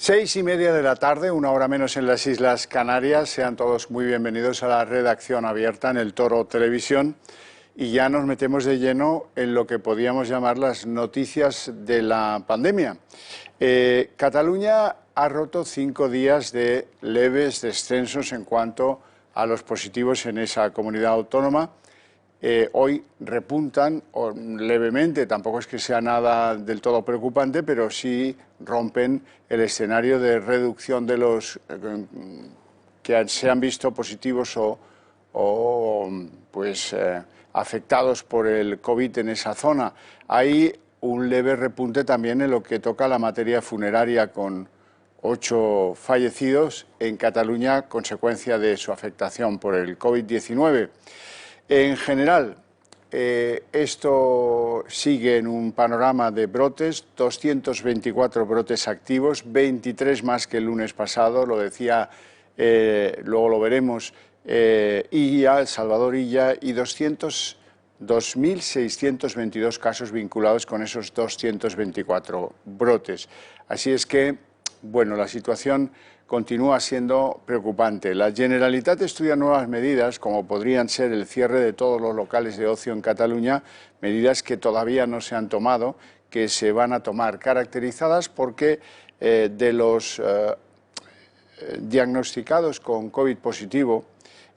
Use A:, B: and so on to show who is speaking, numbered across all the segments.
A: 6:30 de la tarde, una hora menos en las Islas Canarias. Sean todos muy bienvenidos a la redacción abierta en El Toro Televisión. Y ya nos metemos de lleno en lo que podíamos llamar las noticias de la pandemia. Cataluña ha roto 5 días de leves descensos en cuanto a los positivos en esa comunidad autónoma. Hoy repuntan levemente, tampoco es que sea nada del todo preocupante, pero sí rompen el escenario de reducción de los que se han visto positivos o afectados por el COVID en esa zona. Hay un leve repunte también en lo que toca a la materia funeraria, con 8 fallecidos en Cataluña consecuencia de su afectación por el COVID-19. En general, esto sigue en un panorama de brotes, 224 brotes activos, 23 más que el lunes pasado, lo decía, luego lo veremos, Salvador Illa, y 2.622 casos vinculados con esos 224 brotes. Así es que, bueno, la situación continúa siendo preocupante. La Generalitat estudia nuevas medidas, como podrían ser el cierre de todos los locales de ocio en Cataluña, medidas que todavía no se han tomado, que se van a tomar, caracterizadas porque de los diagnosticados con COVID positivo,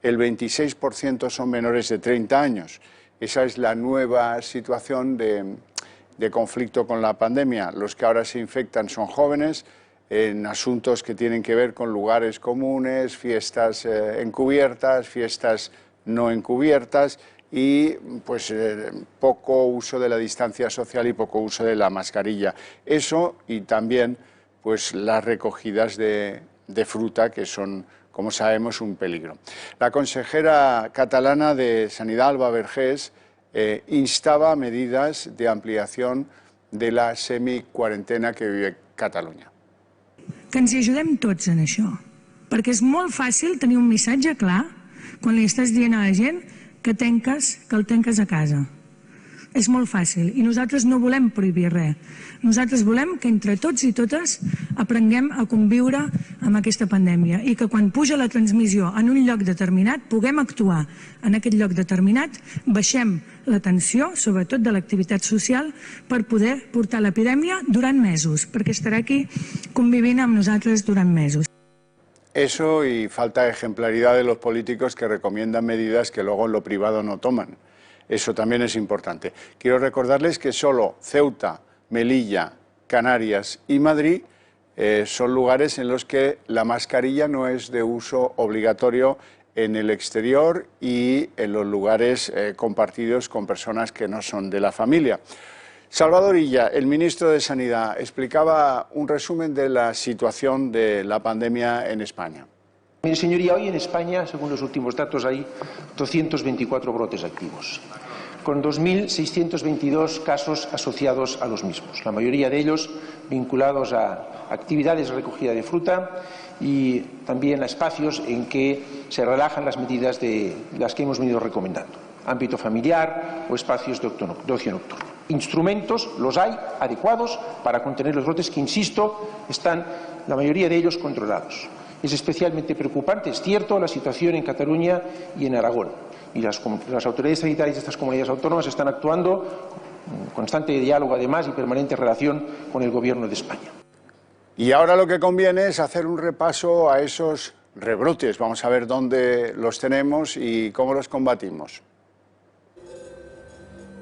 A: el 26% son menores de 30 años. Esa es la nueva situación de conflicto con la pandemia. Los que ahora se infectan son jóvenes, en asuntos que tienen que ver con lugares comunes, fiestas encubiertas, fiestas no encubiertas y poco uso de la distancia social y poco uso de la mascarilla. Eso y también las recogidas de fruta, que son, como sabemos, un peligro. La consejera catalana de Sanidad, Alba Vergés, instaba medidas de ampliación de la semicuarentena que vive Catalunya.
B: Que ens hi ajudem tots en això, perquè és molt fàcil tenir un missatge clar quan li estàs dient a la gent que el tanques a casa. És molt fàcil i nosaltres no volem prohibir res. Nosaltres volem que entre tots i totes aprenguem a conviure amb aquesta pandèmia i que quan puja la transmissió en un lloc determinat puguem actuar en aquest lloc determinat, baixem la tensió, sobretot de l'activitat social, per poder portar l'epidèmia durant mesos, perquè estarà aquí convivint amb nosaltres durant mesos.
A: Eso y falta ejemplaridad de los políticos que recomiendan medidas que luego en lo privado no toman. Eso también es importante. Quiero recordarles que solo Ceuta, Melilla, Canarias y Madrid son lugares en los que la mascarilla no es de uso obligatorio en el exterior y en los lugares compartidos con personas que no son de la familia. Salvador Illa, el ministro de Sanidad, explicaba un resumen de la situación de la pandemia en España.
C: Mire, señoría, hoy en España, según los últimos datos, hay 224 brotes activos, con 2.622 casos asociados a los mismos, la mayoría de ellos vinculados a actividades de recogida de fruta y también a espacios en que se relajan las medidas de las que hemos venido recomendando, ámbito familiar o espacios de ocio nocturno. Instrumentos los hay adecuados para contener los brotes que, insisto, están la mayoría de ellos controlados. Es especialmente preocupante, es cierto, la situación en Cataluña y en Aragón. Y las autoridades sanitarias de estas comunidades autónomas están actuando en constante diálogo, además, y permanente relación con el Gobierno de España.
A: Y ahora lo que conviene es hacer un repaso a esos rebrotes. Vamos a ver dónde los tenemos y cómo los combatimos.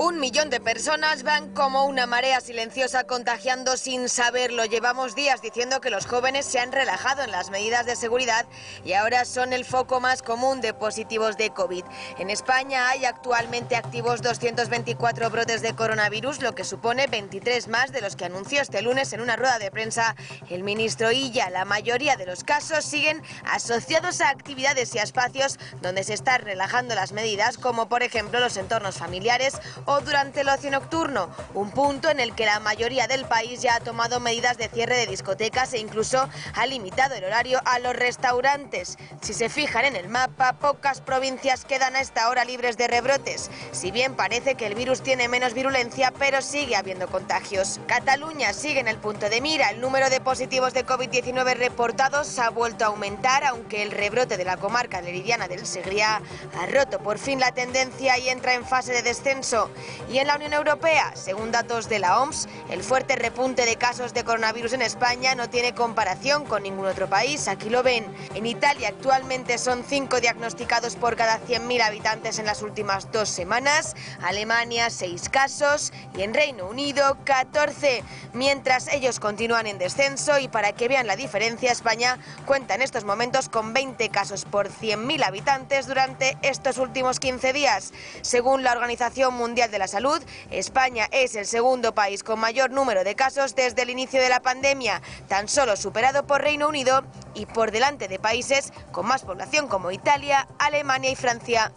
D: 1 millón de personas van como una marea silenciosa contagiando sin saberlo. Llevamos días diciendo que los jóvenes se han relajado en las medidas de seguridad y ahora son el foco más común de positivos de COVID. En España hay actualmente activos 224 brotes de coronavirus, lo que supone 23 más de los que anunció este lunes en una rueda de prensa el ministro Illa. La mayoría de los casos siguen asociados a actividades y a espacios donde se están relajando las medidas, como por ejemplo los entornos familiares o durante el ocio nocturno, un punto en el que la mayoría del país ya ha tomado medidas de cierre de discotecas e incluso ha limitado el horario a los restaurantes. Si se fijan en el mapa, pocas provincias quedan a esta hora libres de rebrotes. Si bien parece que el virus tiene menos virulencia, pero sigue habiendo contagios. Cataluña sigue en el punto de mira. El número de positivos de COVID-19 reportados ha vuelto a aumentar, aunque el rebrote de la comarca leridiana del Segrià ha roto por fin la tendencia y entra en fase de descenso. Y en la Unión Europea, según datos de la OMS, el fuerte repunte de casos de coronavirus en España no tiene comparación con ningún otro país. Aquí lo ven. En Italia actualmente son 5 diagnosticados por cada 100.000 habitantes en las últimas 2 semanas. Alemania 6 casos y en Reino Unido 14. Mientras ellos continúan en descenso, y para que vean la diferencia, España cuenta en estos momentos con 20 casos por 100.000 habitantes durante estos últimos 15 días. Según la Organización Mundial de la Salud, España es el segundo país con mayor número de casos desde el inicio de la pandemia, tan solo superado por Reino Unido y por delante de países con más población como Italia, Alemania y Francia.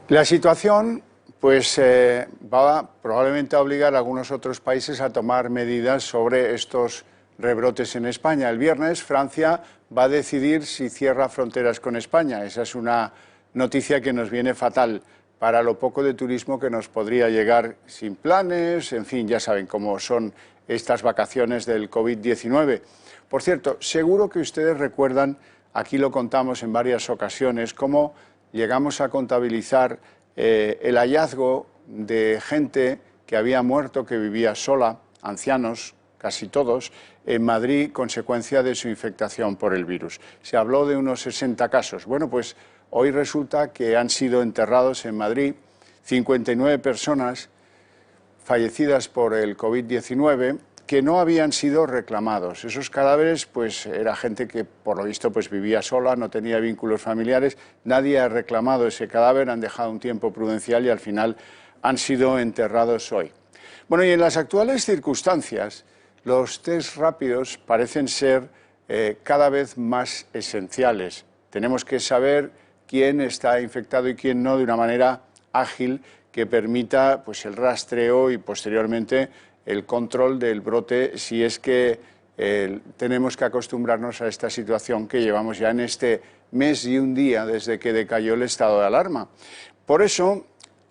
A: La situación pues va probablemente a obligar a algunos otros países a tomar medidas sobre estos rebrotes en España. El viernes Francia va a decidir si cierra fronteras con España. Esa es una noticia que nos viene fatal para lo poco de turismo que nos podría llegar sin planes. En fin, ya saben cómo son estas vacaciones del COVID-19. Por cierto, seguro que ustedes recuerdan, aquí lo contamos en varias ocasiones, cómo llegamos a contabilizar el hallazgo de gente que había muerto, que vivía sola, ancianos, casi todos, en Madrid, consecuencia de su infectación por el virus. Se habló de unos 60 casos. Bueno, pues hoy resulta que han sido enterrados en Madrid 59 personas fallecidas por el COVID-19 que no habían sido reclamados. Esos cadáveres, pues era gente que por lo visto pues vivía sola, no tenía vínculos familiares, nadie ha reclamado ese cadáver, han dejado un tiempo prudencial y al final han sido enterrados hoy. Bueno, y en las actuales circunstancias, los test rápidos parecen ser cada vez más esenciales. Tenemos que saber quién está infectado y quién no de una manera ágil que permita pues el rastreo y posteriormente el control del brote, si es que tenemos que acostumbrarnos a esta situación que llevamos ya en este mes y un día desde que decayó el estado de alarma. Por eso,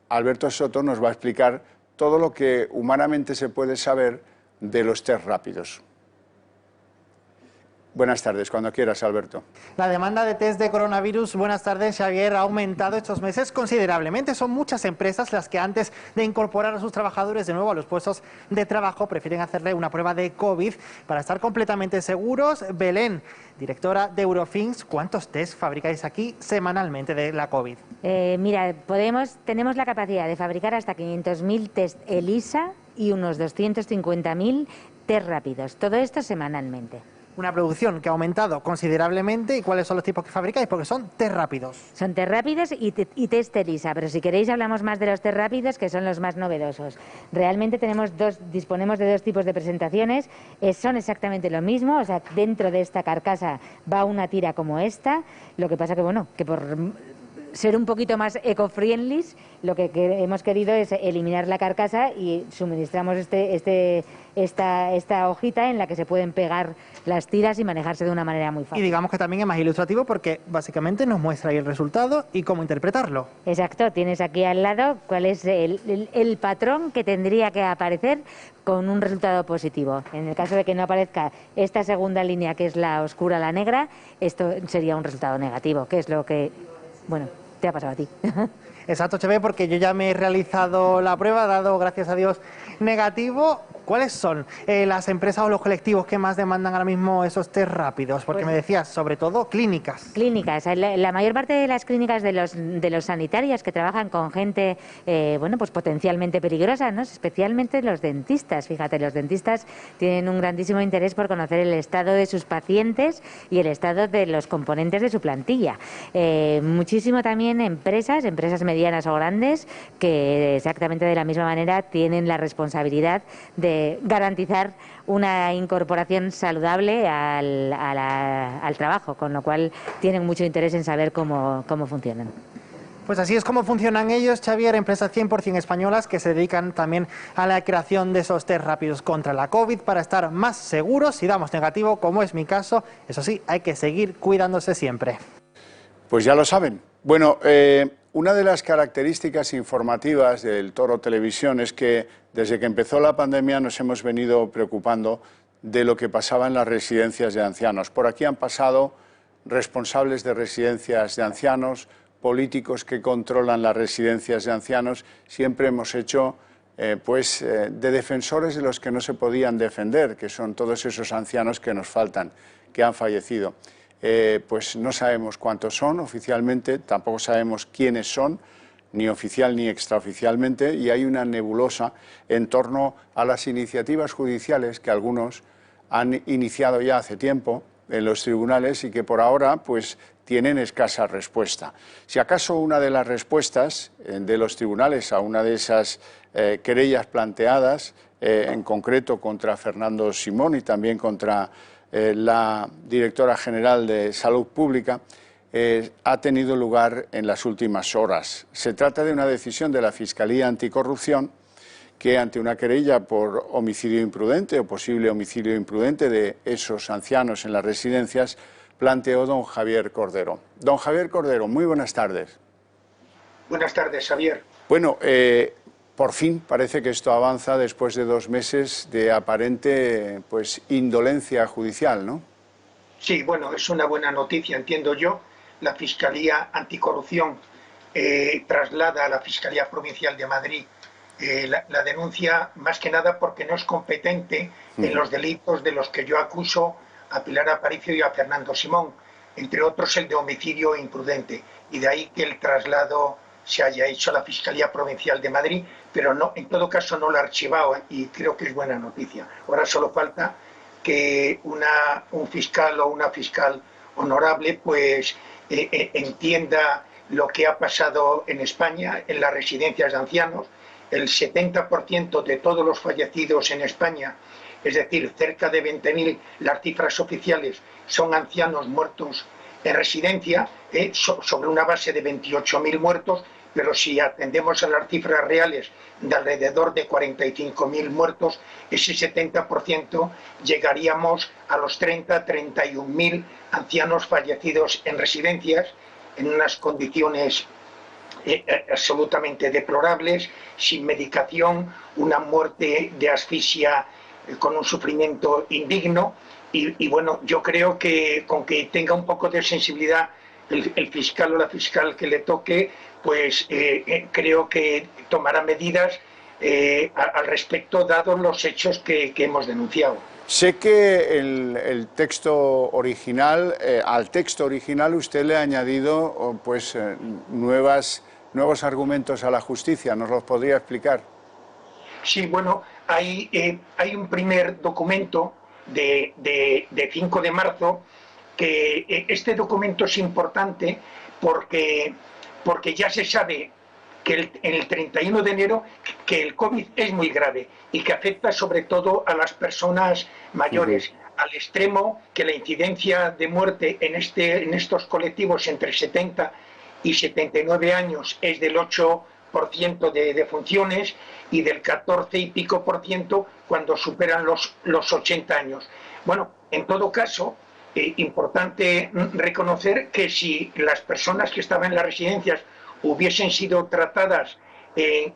A: Alberto Soto nos va a explicar todo lo que humanamente se puede saber de los test rápidos. Buenas tardes, cuando quieras, Alberto.
E: La demanda de test de coronavirus, buenas tardes, Xavier, ha aumentado estos meses considerablemente. Son muchas empresas las que antes de incorporar a sus trabajadores de nuevo a los puestos de trabajo prefieren hacerle una prueba de COVID para estar completamente seguros. Belén, directora de Eurofins, ¿cuántos test fabricáis aquí semanalmente de la COVID?
F: Mira, tenemos la capacidad de fabricar hasta 500.000 test ELISA y unos 250.000 test rápidos. Todo esto semanalmente.
E: Una producción que ha aumentado considerablemente. ¿Y cuáles son los tipos que fabricáis? Porque son test rápidos.
F: Son test rápidos y test ELISA, pero si queréis hablamos más de los test rápidos, que son los más novedosos. Realmente disponemos de 2 tipos de presentaciones, son exactamente lo mismo, o sea, dentro de esta carcasa va una tira como esta, lo que pasa que por ser un poquito más eco-friendly, lo que hemos querido es eliminar la carcasa y suministramos esta hojita en la que se pueden pegar las tiras y manejarse de una manera muy fácil.
E: Y digamos que también es más ilustrativo porque básicamente nos muestra ahí el resultado y cómo interpretarlo.
F: Exacto, tienes aquí al lado cuál es el patrón que tendría que aparecer con un resultado positivo. En el caso de que no aparezca esta segunda línea, que es la oscura, la negra, esto sería un resultado negativo, que es lo que, bueno, te ha pasado a ti.
E: Exacto, Cheve, porque yo ya me he realizado la prueba, dado, gracias a Dios, negativo. ¿Cuáles son las empresas o los colectivos que más demandan ahora mismo esos test rápidos? Porque me decías, sobre todo, clínicas.
F: Clínicas. La mayor parte de las clínicas de los sanitarios que trabajan con gente, pues potencialmente peligrosa, ¿no? Especialmente los dentistas. Fíjate, los dentistas tienen un grandísimo interés por conocer el estado de sus pacientes y el estado de los componentes de su plantilla. Muchísimo también empresas medianas o grandes, que exactamente de la misma manera tienen la responsabilidad de garantizar una incorporación saludable al trabajo, con lo cual tienen mucho interés en saber cómo funcionan.
E: Pues así es como funcionan ellos, Xavier, empresas 100% españolas que se dedican también a la creación de esos test rápidos contra la COVID para estar más seguros. Si damos negativo, como es mi caso, eso sí, hay que seguir cuidándose siempre.
A: Pues ya lo saben. Bueno, una de las características informativas del Toro Televisión es que desde que empezó la pandemia nos hemos venido preocupando de lo que pasaba en las residencias de ancianos. Por aquí han pasado responsables de residencias de ancianos, políticos que controlan las residencias de ancianos. Siempre hemos hecho de defensores de los que no se podían defender, que son todos esos ancianos que nos faltan, que han fallecido. Pues no sabemos cuántos son oficialmente, tampoco sabemos quiénes son, ni oficial ni extraoficialmente, y hay una nebulosa en torno a las iniciativas judiciales que algunos han iniciado ya hace tiempo en los tribunales y que por ahora pues tienen escasa respuesta. Si acaso una de las respuestas de los tribunales a una de esas querellas planteadas, en concreto contra Fernando Simón y también contra la directora general de Salud Pública, ha tenido lugar en las últimas horas. Se trata de una decisión de la Fiscalía Anticorrupción que ante una querella por homicidio imprudente o posible homicidio imprudente de esos ancianos en las residencias, planteó don Javier Cordero. Don Javier Cordero, muy buenas tardes.
G: Buenas tardes, Xavier.
A: Bueno, por fin parece que esto avanza después de 2 meses de aparente indolencia judicial, ¿no?
G: Sí, bueno, es una buena noticia, entiendo yo. La Fiscalía Anticorrupción traslada a la Fiscalía Provincial de Madrid la denuncia, más que nada porque no es competente en los delitos de los que yo acuso a Pilar Aparicio y a Fernando Simón, entre otros el de homicidio imprudente, y de ahí que el traslado se haya hecho a la Fiscalía Provincial de Madrid, pero no, en todo caso no lo ha archivado y creo que es buena noticia. Ahora solo falta que un fiscal o una fiscal honorable pues entienda lo que ha pasado en España en las residencias de ancianos. El 70% de todos los fallecidos en España, es decir, cerca de 20.000, las cifras oficiales, son ancianos muertos en residencia, sobre una base de 28.000 muertos, pero si atendemos a las cifras reales de alrededor de 45.000 muertos, ese 70% llegaríamos a los 31.000 ancianos fallecidos en residencias, en unas condiciones absolutamente deplorables, sin medicación, una muerte de asfixia con un sufrimiento indigno. Y bueno, yo creo que con que tenga un poco de sensibilidad el fiscal o la fiscal que le toque, pues creo que tomará medidas al respecto, dados los hechos que hemos denunciado.
A: Sé que el texto original, al texto original usted le ha añadido nuevos argumentos a la justicia. ¿Nos los podría explicar?
G: Sí, bueno, hay un primer documento de 5 de marzo, que este documento es importante porque ya se sabe que en el 31 de enero que el COVID es muy grave y que afecta sobre todo a las personas mayores, al extremo que la incidencia de muerte en estos colectivos entre 70 y 79 años es del 8% de defunciones y del 14 y pico por ciento cuando superan los 80 años. Bueno, en todo caso, importante reconocer que si las personas que estaban en las residencias hubiesen sido tratadas en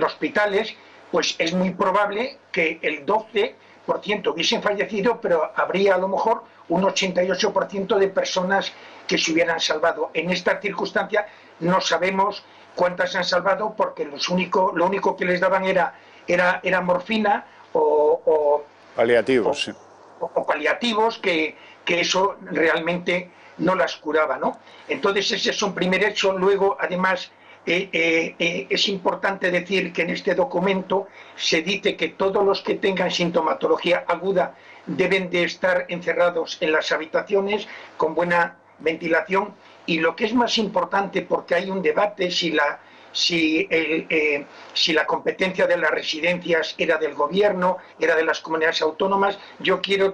G: hospitales, pues es muy probable que el 12% hubiesen fallecido, pero habría a lo mejor un 88% de personas que se hubieran salvado. En esta circunstancia no sabemos cuántas se han salvado porque lo único que les daban era morfina o
A: paliativos.
G: O paliativos, que eso realmente no las curaba, ¿no? Entonces ese es un primer hecho. Luego, además, es importante decir que en este documento se dice que todos los que tengan sintomatología aguda deben de estar encerrados en las habitaciones con buena ventilación, y lo que es más importante, porque hay un debate si la competencia de las residencias era del gobierno, era de las comunidades autónomas.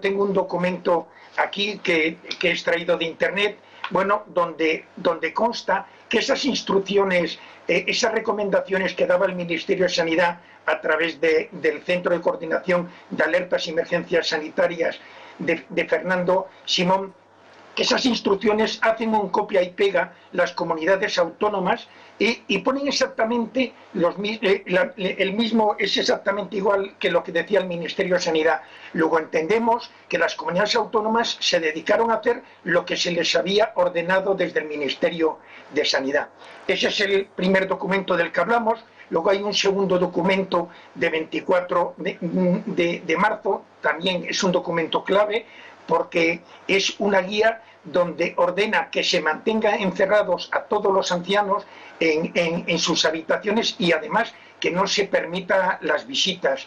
G: Tengo un documento aquí que he extraído de internet bueno, donde consta que esas instrucciones, esas recomendaciones que daba el Ministerio de Sanidad a través del Centro de Coordinación de Alertas y Emergencias Sanitarias de Fernando Simón, que esas instrucciones hacen un copia y pega las comunidades autónomas y ponen exactamente el mismo, es exactamente igual que lo que decía el Ministerio de Sanidad. Luego entendemos que las comunidades autónomas se dedicaron a hacer lo que se les había ordenado desde el Ministerio de Sanidad. Ese es el primer documento del que hablamos. Luego hay un segundo documento de 24 de marzo, también es un documento clave, porque es una guía donde ordena que se mantengan encerrados a todos los ancianos en sus habitaciones y además que no se permita las visitas.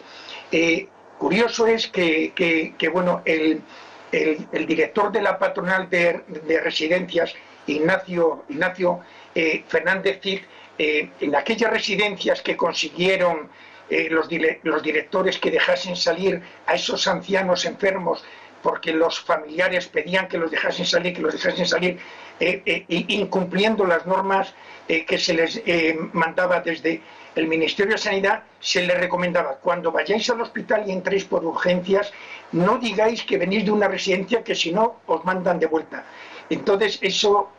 G: Curioso es que bueno, el director de la patronal de residencias, Ignacio Fernández Cid, en aquellas residencias que consiguieron los directores que dejasen salir a esos ancianos enfermos porque los familiares pedían que los dejasen salir, incumpliendo las normas que se les mandaba desde el Ministerio de Sanidad, se les recomendaba: cuando vayáis al hospital y entréis por urgencias, no digáis que venís de una residencia, que si no os mandan de vuelta. Entonces eso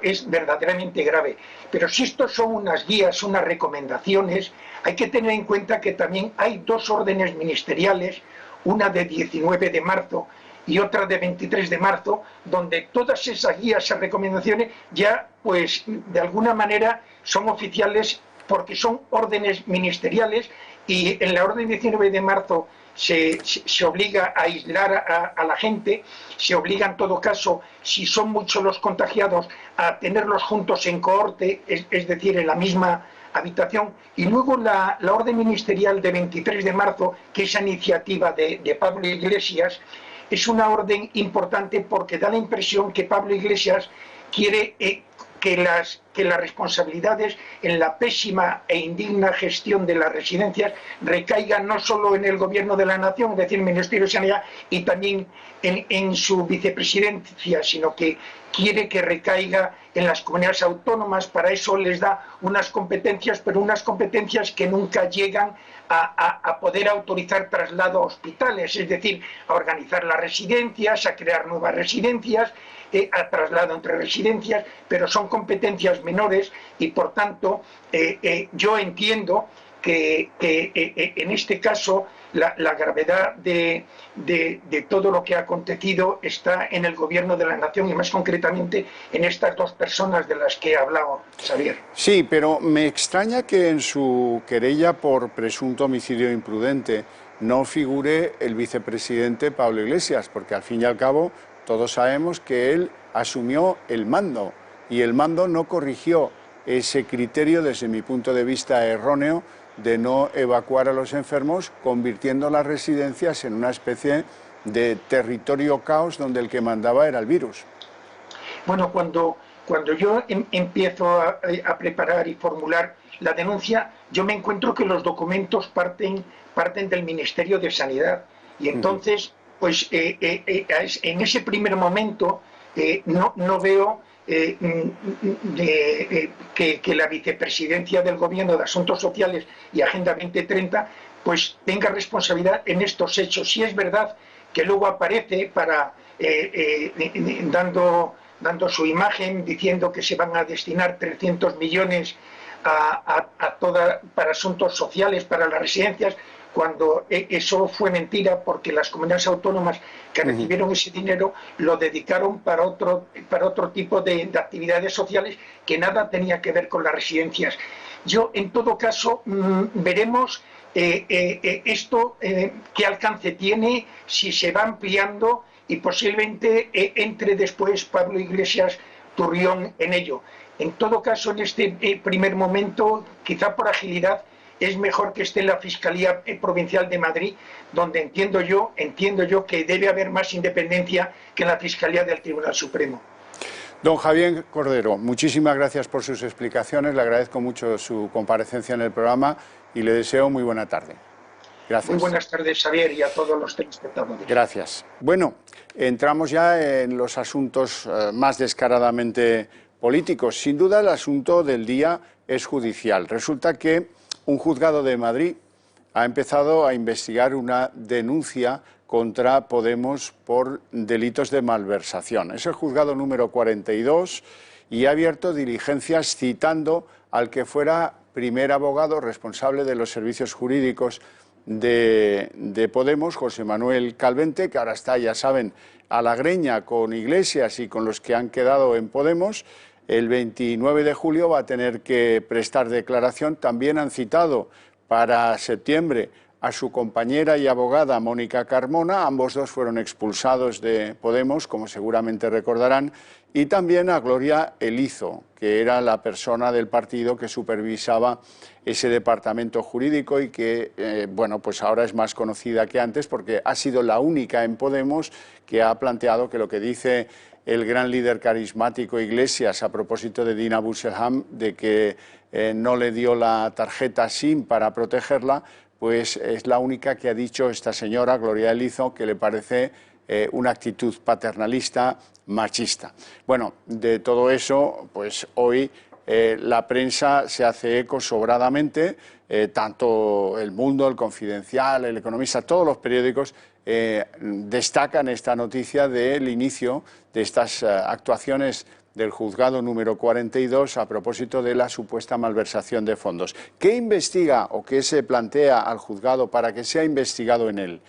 G: es verdaderamente grave. Pero si estos son unas guías, unas recomendaciones, hay que tener en cuenta que también hay dos órdenes ministeriales, una de 19 de marzo y otra de 23 de marzo, donde todas esas guías, esas recomendaciones, ya pues de alguna manera son oficiales porque son órdenes ministeriales, y en la orden 19 de marzo se obliga a aislar a la gente, se obliga en todo caso, si son muchos los contagiados, a tenerlos juntos en cohorte, es decir, en la misma habitación. Y luego la orden ministerial de 23 de marzo, que es a iniciativa de Pablo Iglesias, es una orden importante porque da la impresión que Pablo Iglesias quiere que las responsabilidades en la pésima e indigna gestión de las residencias recaigan no solo en el Gobierno de la Nación, es decir, el Ministerio de Sanidad, y también en su vicepresidencia, sino que quiere que recaiga en las comunidades autónomas. Para eso les da unas competencias, pero unas competencias que nunca llegan a poder autorizar traslado a hospitales, es decir, a organizar las residencias, a crear nuevas residencias, a traslado entre residencias, pero son competencias menores y por tanto yo entiendo que en este caso la gravedad de todo lo que ha acontecido está en el Gobierno de la Nación y más concretamente en estas dos personas de las que he hablado, Xavier.
A: Sí, pero me extraña que en su querella por presunto homicidio imprudente no figure el vicepresidente Pablo Iglesias, porque al fin y al cabo todos sabemos que él asumió el mando y el mando no corrigió ese criterio, desde mi punto de vista erróneo, de no evacuar a los enfermos, convirtiendo las residencias en una especie de territorio caos donde el que mandaba era el virus.
G: Bueno, cuando yo empiezo a preparar y formular la denuncia, yo me encuentro que los documentos parten del Ministerio de Sanidad y entonces pues en ese primer momento no veo que la vicepresidencia del Gobierno de Asuntos Sociales y Agenda 2030 pues tenga responsabilidad en estos hechos. Si es verdad que luego aparece dando su imagen, diciendo que se van a destinar 300 millones para asuntos sociales, para las residencias, cuando eso fue mentira, porque las comunidades autónomas que recibieron ese dinero lo dedicaron para otro tipo de actividades sociales que nada tenía que ver con las residencias. Yo, en todo caso, veremos esto qué alcance tiene, si se va ampliando y posiblemente entre después Pablo Iglesias Turrión en ello. En todo caso, en este primer momento, quizá por agilidad, es mejor que esté en la Fiscalía Provincial de Madrid, donde entiendo yo que debe haber más independencia que en la Fiscalía del Tribunal Supremo.
A: Don Javier Cordero, muchísimas gracias por sus explicaciones, le agradezco mucho su comparecencia en el programa y le deseo muy buena tarde. Gracias.
G: Muy buenas tardes, Xavier, y a todos los telespectadores.
A: Gracias. Bueno, entramos ya en los asuntos más descaradamente políticos. Sin duda, el asunto del día es judicial. Resulta que un juzgado de Madrid ha empezado a investigar una denuncia contra Podemos por delitos de malversación. Es el juzgado número 42 y ha abierto diligencias citando al que fuera primer abogado responsable de los servicios jurídicos de Podemos, José Manuel Calvente, que ahora está, ya saben, a la greña con Iglesias y con los que han quedado en Podemos. El 29 de julio va a tener que prestar declaración. También han citado para septiembre a su compañera y abogada Mónica Carmona. Ambos dos fueron expulsados de Podemos, como seguramente recordarán, y también a Gloria Elizo, que era la persona del partido que supervisaba ese departamento jurídico y que, bueno, pues ahora es más conocida que antes porque ha sido la única en Podemos que ha planteado que lo que dice el gran líder carismático Iglesias a propósito de Dina Busselham, de que no le dio la tarjeta SIM para protegerla, pues es la única que ha dicho esta señora, Gloria Elizo, que le parece una actitud paternalista, machista. Bueno, de todo eso, pues hoy la prensa se hace eco sobradamente, tanto El Mundo, El Confidencial, El Economista, todos los periódicos destacan esta noticia del inicio de estas actuaciones del juzgado número 42 a propósito de la supuesta malversación de fondos. ¿Qué investiga o qué se plantea al juzgado para que sea investigado en él?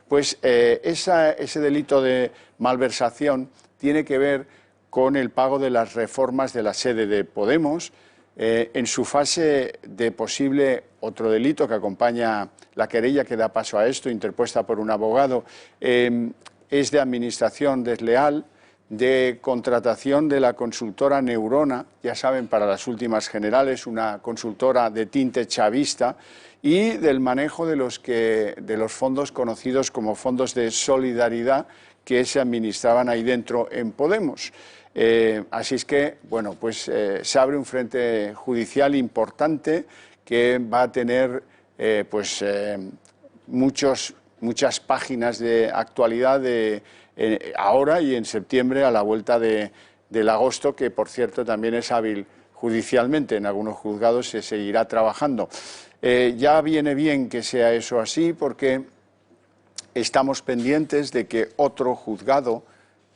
A: Pues ese delito de malversación tiene que ver con el pago de las reformas de la sede de Podemos. En su fase de posible otro delito que acompaña la querella que da paso a esto, interpuesta por un abogado, es de administración desleal, de contratación de la consultora Neurona, ya saben, para las últimas generales, una consultora de tinte chavista, y del manejo de los fondos conocidos como fondos de solidaridad que se administraban ahí dentro en Podemos. Así es que, bueno, pues se abre un frente judicial importante que va a tener muchas páginas de actualidad ahora y en septiembre, a la vuelta del agosto, que por cierto también es hábil judicialmente. En algunos juzgados se seguirá trabajando. Ya viene bien que sea eso así, porque estamos pendientes de que otro juzgado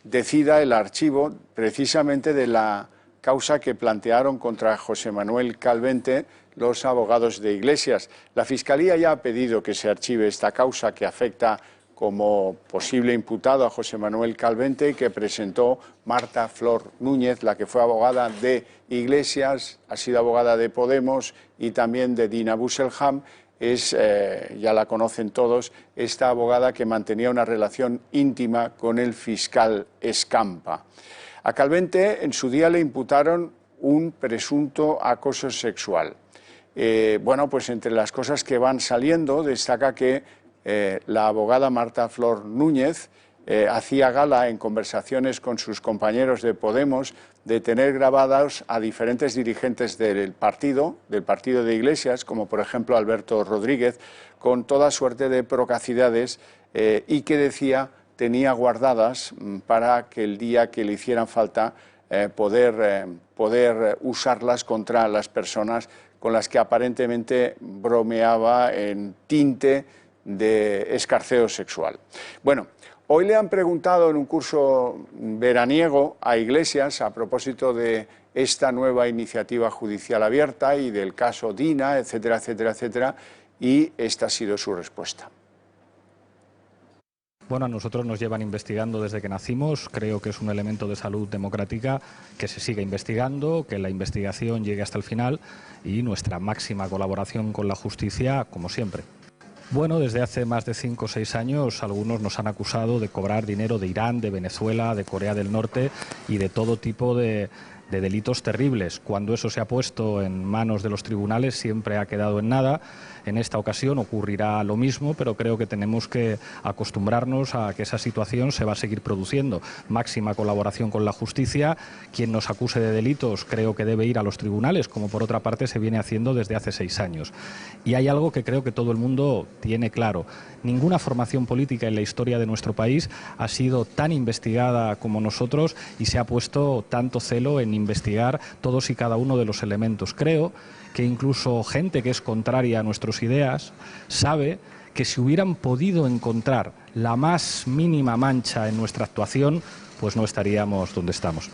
A: decida el archivo precisamente de la causa que plantearon contra José Manuel Calvente los abogados de Iglesias. La Fiscalía ya ha pedido que se archive esta causa que afecta como posible imputado a José Manuel Calvente, que presentó Marta Flor Núñez, la que fue abogada de Iglesias, ha sido abogada de Podemos y también de Dina Busselham. Ya la conocen todos, esta abogada que mantenía una relación íntima con el fiscal Escampa. A Calvente en su día le imputaron un presunto acoso sexual. Bueno, pues entre las cosas que van saliendo destaca que la abogada Marta Flor Núñez hacía gala en conversaciones con sus compañeros de Podemos de tener grabados a diferentes dirigentes del partido de Iglesias, como por ejemplo Alberto Rodríguez, con toda suerte de procacidades y que decía tenía guardadas para que el día que le hicieran falta poder usarlas contra las personas con las que aparentemente bromeaba en tinte de escarceo sexual. Bueno, hoy le han preguntado en un curso veraniego a Iglesias a propósito de esta nueva iniciativa judicial abierta y del caso Dina, etcétera, etcétera, etcétera, y esta ha sido su respuesta.
H: Bueno, a nosotros nos llevan investigando desde que nacimos. Creo que es un elemento de salud democrática que se siga investigando, que la investigación llegue hasta el final y nuestra máxima colaboración con la justicia, como siempre. Bueno, desde hace más de 5 o 6 años algunos nos han acusado de cobrar dinero de Irán, de Venezuela, de Corea del Norte y de todo tipo de de delitos terribles. Cuando eso se ha puesto en manos de los tribunales siempre ha quedado en nada. En esta ocasión ocurrirá lo mismo, pero creo que tenemos que acostumbrarnos a que esa situación se va a seguir produciendo. Máxima colaboración con la justicia. Quien nos acuse de delitos creo que debe ir a los tribunales, como por otra parte se viene haciendo desde hace 6 años. Y hay algo que creo que todo el mundo tiene claro. Ninguna formación política en la historia de nuestro país ha sido tan investigada como nosotros y se ha puesto tanto celo en investigar todos y cada uno de los elementos. Creo que incluso gente que es contraria a nuestras ideas sabe que si hubieran podido encontrar la más mínima mancha en nuestra actuación, pues no estaríamos donde estamos.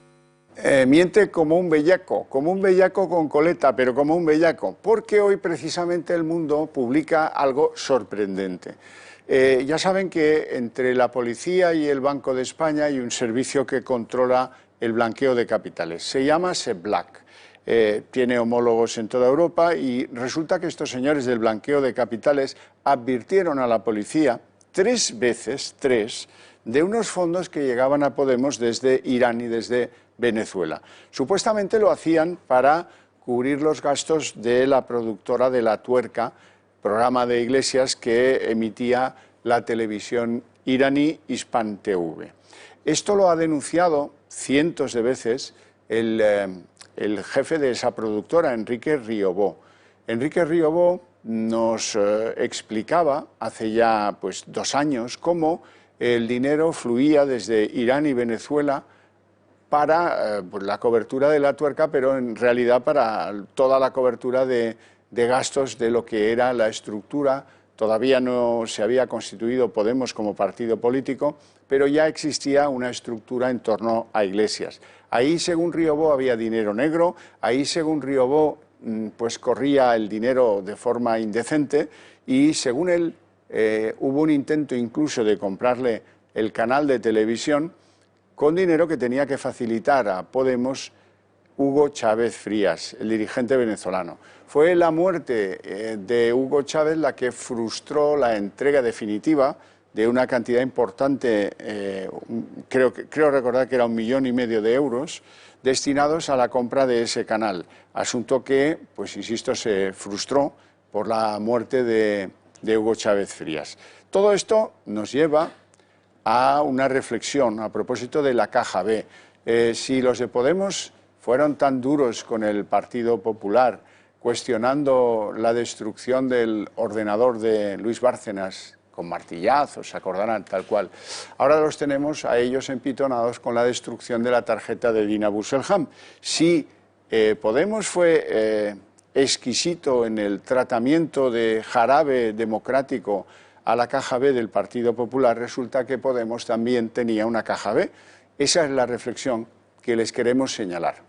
A: Miente como un bellaco con coleta, pero como un bellaco, porque hoy precisamente El Mundo publica algo sorprendente. Ya saben que entre la policía y el Banco de España hay un servicio que controla el blanqueo de capitales, se llama SEBLAC. Tiene homólogos en toda Europa y resulta que estos señores del blanqueo de capitales advirtieron a la policía 3 veces, de unos fondos que llegaban a Podemos desde Irán y desde Venezuela. Supuestamente lo hacían para cubrir los gastos de la productora de La Tuerca, programa de Iglesias que emitía la televisión iraní Hispan TV. Esto lo ha denunciado cientos de veces el jefe de esa productora, Enrique Riobó. Enrique Riobó nos explicaba hace ya 2 años cómo el dinero fluía desde Irán y Venezuela para la cobertura de La Tuerca, pero en realidad para toda la cobertura de gastos de lo que era la estructura. Todavía no se había constituido Podemos como partido político, pero ya existía una estructura en torno a Iglesias. Ahí, según Riobó, había dinero negro, ahí, según Riobó, pues corría el dinero de forma indecente y, según él, hubo un intento incluso de comprarle el canal de televisión con dinero que tenía que facilitar a Podemos Hugo Chávez Frías, el dirigente venezolano. Fue la muerte de Hugo Chávez la que frustró la entrega definitiva de una cantidad importante, creo recordar que era 1,5 millones de euros, destinados a la compra de ese canal. Asunto que, pues insisto, se frustró por la muerte de Hugo Chávez Frías. Todo esto nos lleva a una reflexión a propósito de la Caja B. Si los de Podemos fueron tan duros con el Partido Popular, cuestionando la destrucción del ordenador de Luis Bárcenas con martillazos, se acordarán, tal cual. Ahora los tenemos a ellos empitonados con la destrucción de la tarjeta de Dina Busselham. Si Podemos fue exquisito en el tratamiento de jarabe democrático a la Caja B del Partido Popular, resulta que Podemos también tenía una Caja B. Esa es la reflexión que les queremos señalar.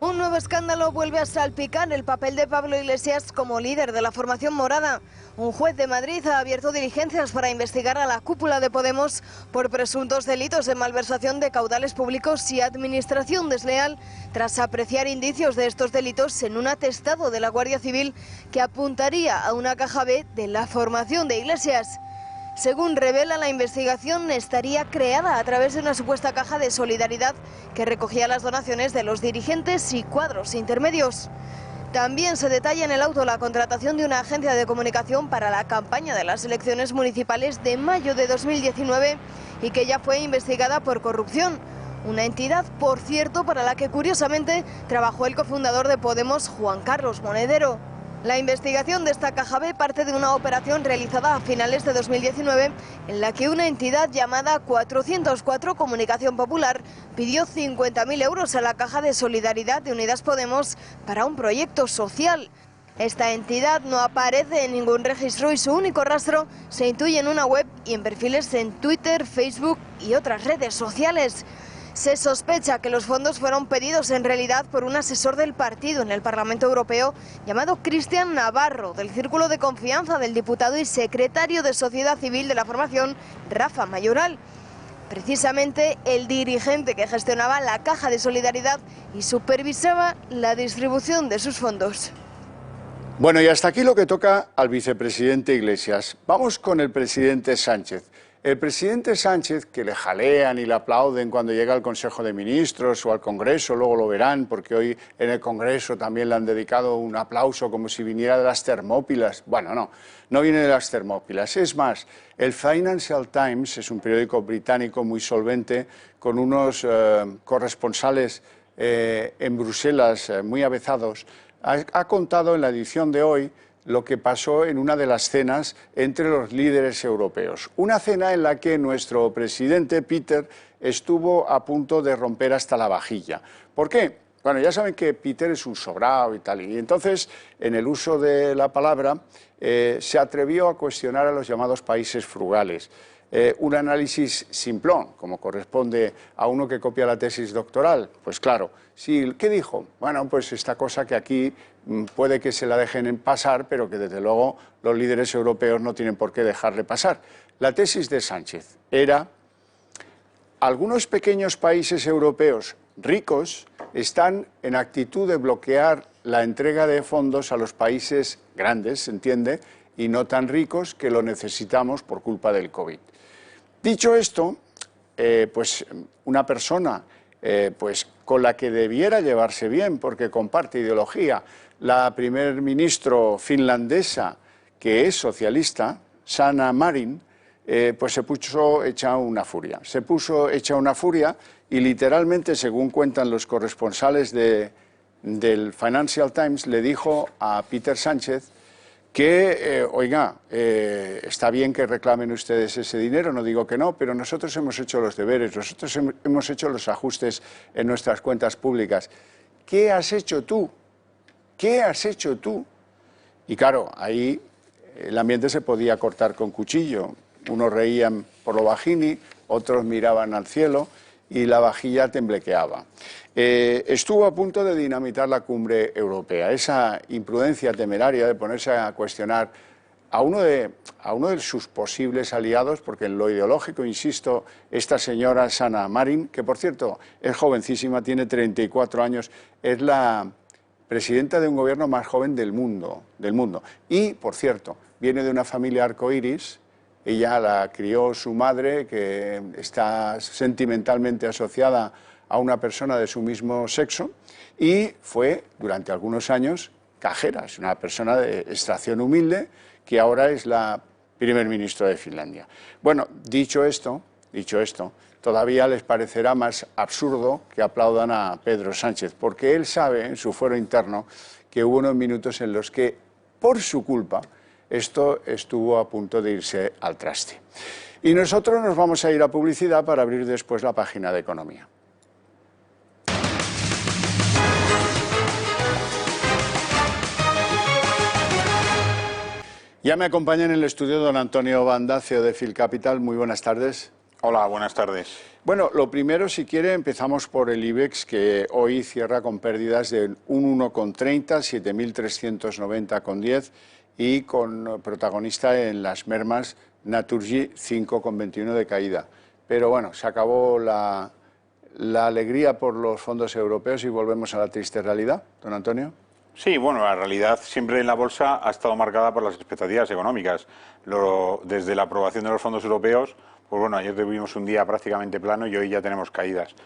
D: Un nuevo escándalo vuelve a salpicar el papel de Pablo Iglesias como líder de la formación morada. Un juez de Madrid ha abierto diligencias para investigar a la cúpula de Podemos por presuntos delitos de malversación de caudales públicos y administración desleal, tras apreciar indicios de estos delitos en un atestado de la Guardia Civil que apuntaría a una caja B de la formación de Iglesias. Según revela la investigación, estaría creada a través de una supuesta caja de solidaridad que recogía las donaciones de los dirigentes y cuadros intermedios. También se detalla en el auto la contratación de una agencia de comunicación para la campaña de las elecciones municipales de mayo de 2019 y que ya fue investigada por corrupción. Una entidad, por cierto, para la que curiosamente trabajó el cofundador de Podemos, Juan Carlos Monedero. La investigación de esta Caja B parte de una operación realizada a finales de 2019 en la que una entidad llamada 404 Comunicación Popular pidió 50.000 euros a la Caja de Solidaridad de Unidas Podemos para un proyecto social. Esta entidad no aparece en ningún registro y su único rastro se intuye en una web y en perfiles en Twitter, Facebook y otras redes sociales. Se sospecha que los fondos fueron pedidos en realidad por un asesor del partido en el Parlamento Europeo llamado Cristian Navarro, del círculo de confianza del diputado y secretario de Sociedad Civil de la formación, Rafa Mayoral. Precisamente el dirigente que gestionaba la Caja de Solidaridad y supervisaba la distribución de sus fondos.
A: Bueno, y hasta aquí lo que toca al vicepresidente Iglesias. Vamos con el presidente Sánchez. El presidente Sánchez, que le jalean y le aplauden cuando llega al Consejo de Ministros o al Congreso, luego lo verán, porque hoy en el Congreso también le han dedicado un aplauso como si viniera de las Termópilas. Bueno, no viene de las Termópilas. Es más, el Financial Times es un periódico británico muy solvente, con unos corresponsales en Bruselas muy avezados, ha contado en la edición de hoy lo que pasó en una de las cenas entre los líderes europeos. Una cena en la que nuestro presidente, Peter, estuvo a punto de romper hasta la vajilla. ¿Por qué? Bueno, ya saben que Peter es un sobrado y tal, y entonces, en el uso de la palabra, se atrevió a cuestionar a los llamados países frugales. Un análisis simplón, como corresponde a uno que copia la tesis doctoral. Pues claro, sí, ¿qué dijo? Bueno, pues esta cosa que aquí puede que se la dejen pasar, pero que desde luego los líderes europeos no tienen por qué dejarle pasar. La tesis de Sánchez era: algunos pequeños países europeos ricos están en actitud de bloquear la entrega de fondos a los países grandes, ¿se entiende?, y no tan ricos, que lo necesitamos por culpa del COVID. Dicho esto, pues una persona pues con la que debiera llevarse bien, porque comparte ideología, la primer ministro finlandesa, que es socialista, Sanna Marin, pues se puso hecha una furia. Se puso hecha una furia y literalmente, según cuentan los corresponsales del Financial Times, le dijo a Peter Sánchez que, oiga, está bien que reclamen ustedes ese dinero, no digo que no, pero nosotros hemos hecho los deberes, nosotros hemos hecho los ajustes en nuestras cuentas públicas. ¿Qué has hecho tú? ¿Qué has hecho tú? Y claro, ahí el ambiente se podía cortar con cuchillo. Unos reían por lo bajini, otros miraban al cielo y la vajilla temblequeaba. Estuvo a punto de dinamitar la cumbre europea. Esa imprudencia temeraria de ponerse a cuestionar a uno de sus posibles aliados, porque en lo ideológico, insisto, esta señora Sanna Marin, que por cierto es jovencísima, tiene 34 años, es la presidenta de un gobierno más joven del mundo. Y, por cierto, viene de una familia arcoíris. Ella la crió su madre, que está sentimentalmente asociada a una persona de su mismo sexo, y fue durante algunos años cajera. Es una persona de extracción humilde que ahora es la primer ministro de Finlandia. Bueno, dicho esto, todavía les parecerá más absurdo que aplaudan a Pedro Sánchez, porque él sabe en su fuero interno que hubo unos minutos en los que, por su culpa, esto estuvo a punto de irse al traste. Y nosotros nos vamos a ir a publicidad para abrir después la página de economía. Ya me acompaña en el estudio don Antonio Banda, CEO de Phil Capital. Muy buenas tardes.
I: Hola, buenas tardes.
A: Bueno, lo primero, si quiere, empezamos por el IBEX, que hoy cierra con pérdidas de un 1,30, 7.390,10, y con protagonista en las mermas Naturgy, 5,21 de caída. Pero bueno, se acabó la alegría por los fondos europeos y volvemos a la triste realidad, don Antonio.
I: Sí, bueno, la realidad siempre en la bolsa ha estado marcada por las expectativas económicas. Desde la aprobación de los fondos europeos, pues bueno, ayer tuvimos un día prácticamente plano y hoy ya tenemos caídas.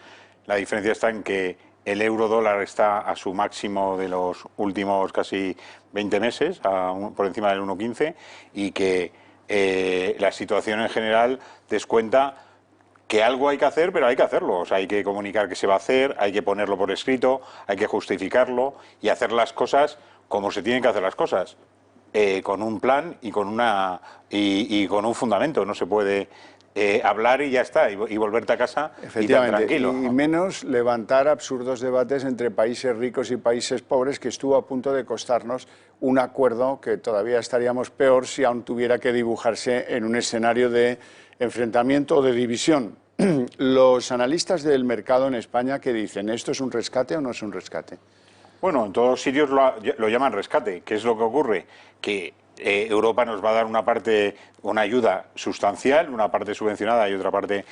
I: La diferencia está en que el euro dólar está a su máximo de los últimos casi 20 meses, por encima del 1,15, y que la situación en general descuenta que algo hay que hacer, pero hay que hacerlo. O sea, hay que comunicar que se va a hacer, hay que ponerlo por escrito, hay que justificarlo y hacer las cosas como se tienen que hacer las cosas, con un plan y con un fundamento. No se puede hablar y ya está, y volverte a casa y tan tranquilo.
A: Y menos levantar absurdos debates entre países ricos y países pobres, que estuvo a punto de costarnos un acuerdo que todavía estaríamos peor si aún tuviera que dibujarse en un escenario de enfrentamiento o de división. Los analistas del mercado en España, ¿qué dicen? ¿Esto es un rescate o no es un rescate?
I: Bueno, en todos sitios lo llaman rescate. ¿Qué es lo que ocurre? Que Europa nos va a dar una ayuda sustancial, una parte subvencionada y otra parte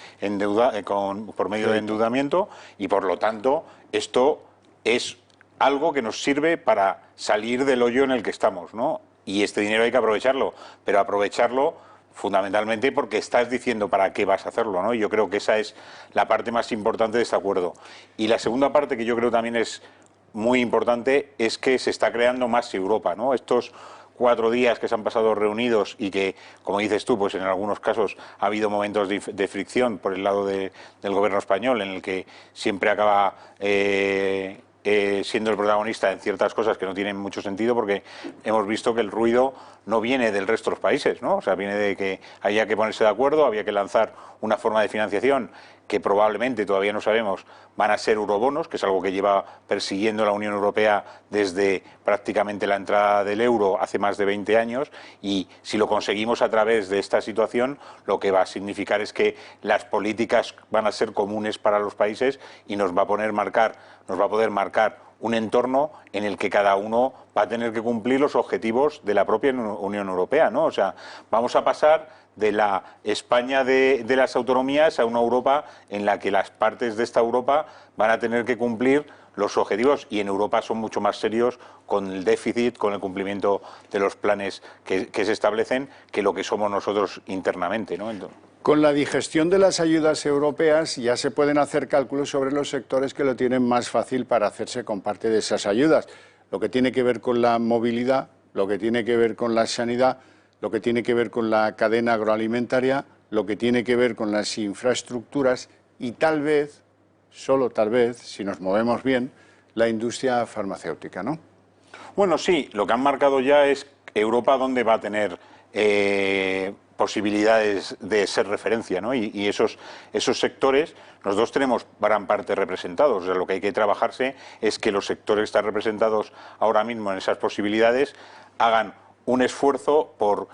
I: por medio de endeudamiento, y por lo tanto esto es algo que nos sirve para salir del hoyo en el que estamos, ¿no? Y este dinero hay que aprovecharlo, pero aprovecharlo fundamentalmente porque estás diciendo para qué vas a hacerlo, ¿no? Y yo creo que esa es la parte más importante de este acuerdo. Y la segunda parte, que yo creo también es muy importante, es que se está creando más Europa, ¿no? Estos 4 días que se han pasado reunidos y que, como dices tú, pues en algunos casos ha habido momentos de fricción por el lado del gobierno español, en el que siempre acaba siendo el protagonista en ciertas cosas que no tienen mucho sentido, porque hemos visto que el ruido no viene del resto de los países, ¿no? O sea, viene de que había que ponerse de acuerdo, había que lanzar una forma de financiación que probablemente, todavía no sabemos, van a ser eurobonos, que es algo que lleva persiguiendo la Unión Europea desde prácticamente la entrada del euro hace más de 20 años, y si lo conseguimos a través de esta situación, lo que va a significar es que las políticas van a ser comunes para los países y nos va a poder marcar un entorno en el que cada uno va a tener que cumplir los objetivos de la propia Unión Europea, ¿no? O sea, vamos a pasar de la España de las autonomías a una Europa en la que las partes de esta Europa van a tener que cumplir los objetivos, y en Europa son mucho más serios con el déficit, con el cumplimiento de los planes que se establecen, que lo que somos nosotros internamente, ¿no? Entonces,
A: con la digestión de las ayudas europeas ya se pueden hacer cálculos sobre los sectores que lo tienen más fácil para hacerse con parte de esas ayudas. Lo que tiene que ver con la movilidad, lo que tiene que ver con la sanidad, lo que tiene que ver con la cadena agroalimentaria, lo que tiene que ver con las infraestructuras y tal vez, solo tal vez, si nos movemos bien, la industria farmacéutica, ¿no?
I: Bueno, sí, lo que han marcado ya es Europa dónde va a tener posibilidades de ser referencia, ¿no? Y esos sectores, nosotros tenemos gran parte representados. O sea, lo que hay que trabajarse es que los sectores que están representados ahora mismo en esas posibilidades hagan un esfuerzo por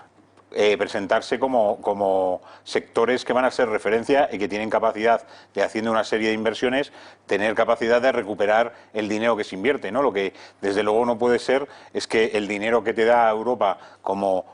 I: presentarse como sectores que van a ser referencia y que tienen capacidad de, haciendo una serie de inversiones, tener capacidad de recuperar el dinero que se invierte, ¿no? Lo que desde luego no puede ser es que el dinero que te da Europa como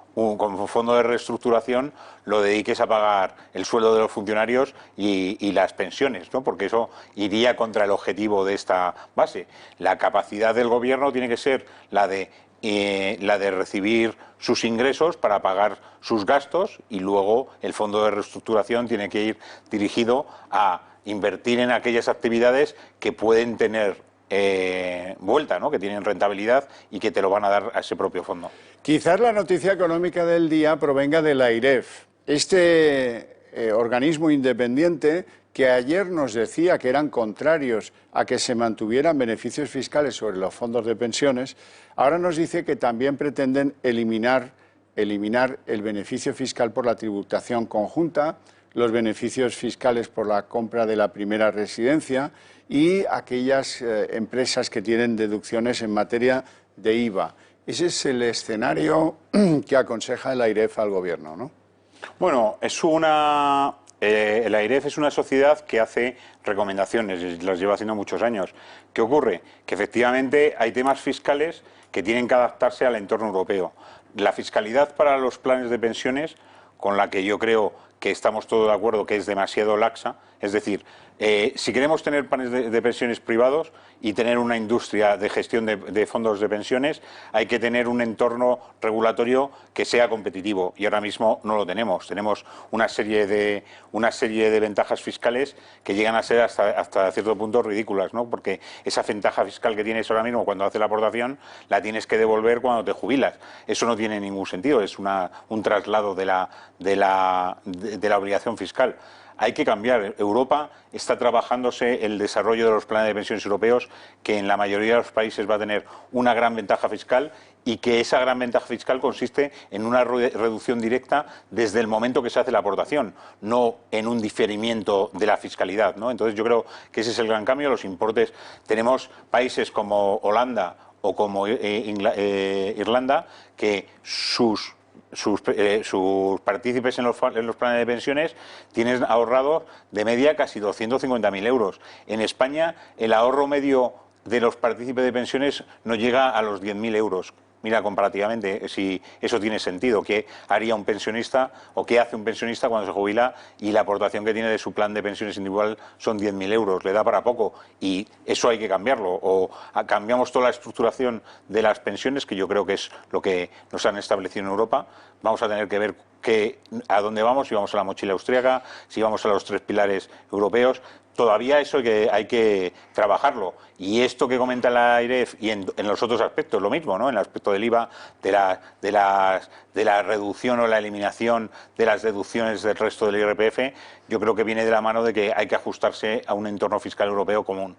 I: fondo de reestructuración lo dediques a pagar el sueldo de los funcionarios y las pensiones, ¿no? Porque eso iría contra el objetivo de esta base. La capacidad del gobierno tiene que ser la de recibir sus ingresos para pagar sus gastos, y luego el fondo de reestructuración tiene que ir dirigido a invertir en aquellas actividades que pueden tener vuelta, ¿no? Que tienen rentabilidad y que te lo van a dar a ese propio fondo.
A: Quizás la noticia económica del día provenga de la AIREF, este organismo independiente que ayer nos decía que eran contrarios a que se mantuvieran beneficios fiscales sobre los fondos de pensiones. Ahora nos dice que también pretenden eliminar el beneficio fiscal por la tributación conjunta, los beneficios fiscales por la compra de la primera residencia y aquellas empresas que tienen deducciones en materia de IVA. Ese es el escenario que aconseja el AIREF al Gobierno, ¿no?
I: Bueno, el AIREF es una sociedad que hace recomendaciones y las lleva haciendo muchos años. ¿Qué ocurre? Que efectivamente hay temas fiscales que tienen que adaptarse al entorno europeo. La fiscalidad para los planes de pensiones, con la que yo creo que estamos todos de acuerdo que es demasiado laxa, es decir, si queremos tener planes de pensiones privados y tener una industria de gestión de fondos de pensiones, hay que tener un entorno regulatorio que sea competitivo, y ahora mismo no lo tenemos. Tenemos una serie de ventajas fiscales que llegan a ser hasta cierto punto ridículas, ¿no? Porque esa ventaja fiscal que tienes ahora mismo cuando haces la aportación la tienes que devolver cuando te jubilas. Eso no tiene ningún sentido, es un traslado de la obligación fiscal. Hay que cambiar. Europa está trabajándose el desarrollo de los planes de pensiones europeos, que en la mayoría de los países va a tener una gran ventaja fiscal, y que esa gran ventaja fiscal consiste en una reducción directa desde el momento que se hace la aportación, no en un diferimiento de la fiscalidad, ¿no? Entonces yo creo que ese es el gran cambio. Los importes, tenemos países como Holanda o como Irlanda, que sus partícipes en los planes de pensiones tienen ahorrado de media casi 250.000 euros. En España el ahorro medio de los partícipes de pensiones no llega a los 10.000 euros. mira comparativamente si eso tiene sentido, qué haría un pensionista o qué hace un pensionista cuando se jubila y la aportación que tiene de su plan de pensiones individual son 10.000 euros, le da para poco y eso hay que cambiarlo, o cambiamos toda la estructuración de las pensiones, que yo creo que es lo que nos han establecido en Europa. Vamos a tener que ver a dónde vamos, si vamos a la mochila austríaca, si vamos a los 3 pilares europeos. Todavía eso hay que trabajarlo. Y esto que comenta la AIREF y en los otros aspectos, lo mismo, ¿no? En el aspecto del IVA, de la reducción o la eliminación de las deducciones del resto del IRPF, yo creo que viene de la mano de que hay que ajustarse a un entorno fiscal europeo común.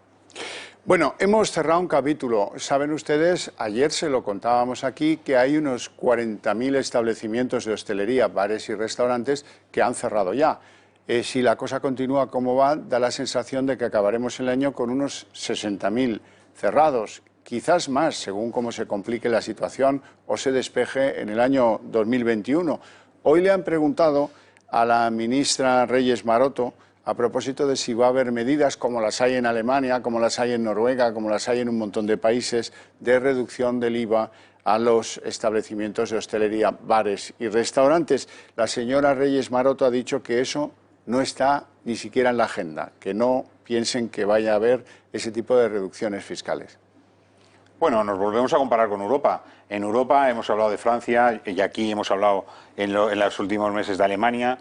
A: Bueno, hemos cerrado un capítulo. Saben ustedes, ayer se lo contábamos aquí, que hay unos 40.000 establecimientos de hostelería, bares y restaurantes que han cerrado ya. Si la cosa continúa como va, da la sensación de que acabaremos el año con unos 60.000 cerrados, quizás más, según cómo se complique la situación o se despeje en el año 2021. Hoy le han preguntado a la ministra Reyes Maroto a propósito de si va a haber medidas como las hay en Alemania, como las hay en Noruega, como las hay en un montón de países, de reducción del IVA a los establecimientos de hostelería, bares y restaurantes. La señora Reyes Maroto ha dicho que eso no está ni siquiera en la agenda, que no piensen que vaya a haber ese tipo de reducciones fiscales.
I: Bueno, nos volvemos a comparar con Europa. En Europa hemos hablado de Francia y aquí hemos hablado en los últimos meses de Alemania,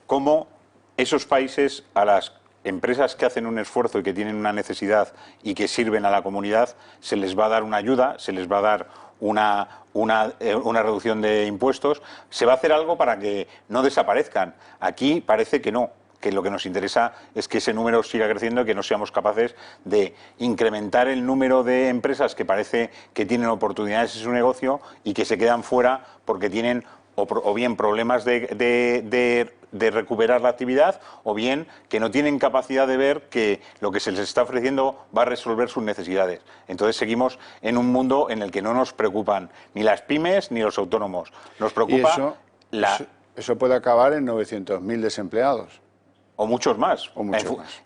I: cómo esos países, a las empresas que hacen un esfuerzo y que tienen una necesidad y que sirven a la comunidad, se les va a dar una ayuda, se les va a dar una reducción de impuestos, se va a hacer algo para que no desaparezcan. Aquí parece que no, que lo que nos interesa es que ese número siga creciendo y que no seamos capaces de incrementar el número de empresas que parece que tienen oportunidades en su negocio y que se quedan fuera porque tienen o bien problemas de recuperar la actividad, o bien que no tienen capacidad de ver que lo que se les está ofreciendo va a resolver sus necesidades. Entonces seguimos en un mundo en el que no nos preocupan ni las pymes ni los autónomos. Nos preocupa
A: eso puede acabar en 900.000 desempleados.
I: O muchos más,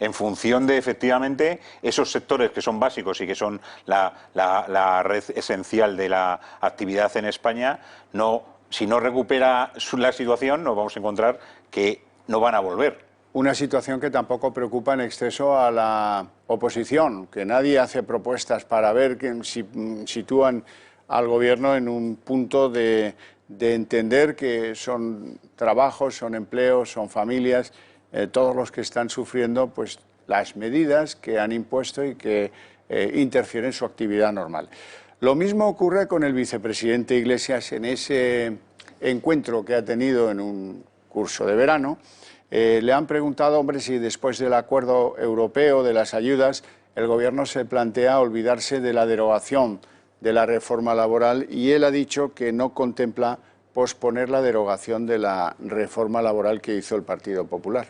I: en función de, efectivamente, esos sectores que son básicos y que son la red esencial de la actividad en España. Si no recupera la situación, nos vamos a encontrar que no van a volver.
A: Una situación que tampoco preocupa en exceso a la oposición, que nadie hace propuestas para ver si sitúan al gobierno en un punto de entender que son trabajos, son empleos, son familias, todos los que están sufriendo pues las medidas que han impuesto y que interfieren en su actividad normal. Lo mismo ocurre con el vicepresidente Iglesias en ese encuentro que ha tenido en un curso de verano. Le han preguntado, hombre, si después del acuerdo europeo de las ayudas el gobierno se plantea olvidarse de la derogación de la reforma laboral, y él ha dicho que no contempla posponer la derogación de la reforma laboral que hizo el Partido Popular.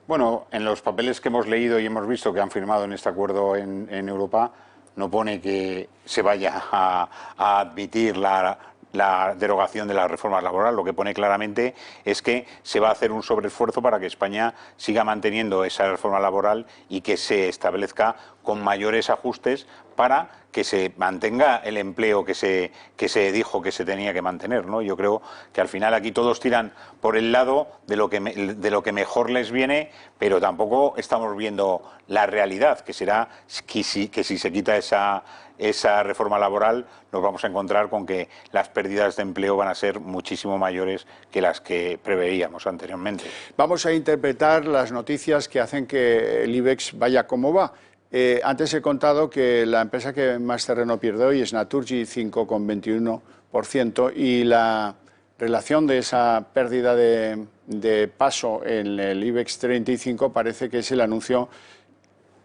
I: Bueno, en los papeles que hemos leído y hemos visto que han firmado en este acuerdo en Europa, no pone que se vaya a admitir la derogación de la reforma laboral. Lo que pone claramente es que se va a hacer un sobreesfuerzo para que España siga manteniendo esa reforma laboral y que se establezca con mayores ajustes para que se mantenga el empleo que se dijo que se tenía que mantener, ¿no? Yo creo que al final aquí todos tiran por el lado de lo que mejor les viene, pero tampoco estamos viendo la realidad, que será que si se quita esa reforma laboral nos vamos a encontrar con que las pérdidas de empleo van a ser muchísimo mayores que las que preveíamos anteriormente.
A: Vamos a interpretar las noticias que hacen que el IBEX vaya como va. Antes he contado que la empresa que más terreno pierde hoy es Naturgy, 5,21%, y la relación de esa pérdida de paso en el IBEX 35 parece que es el anuncio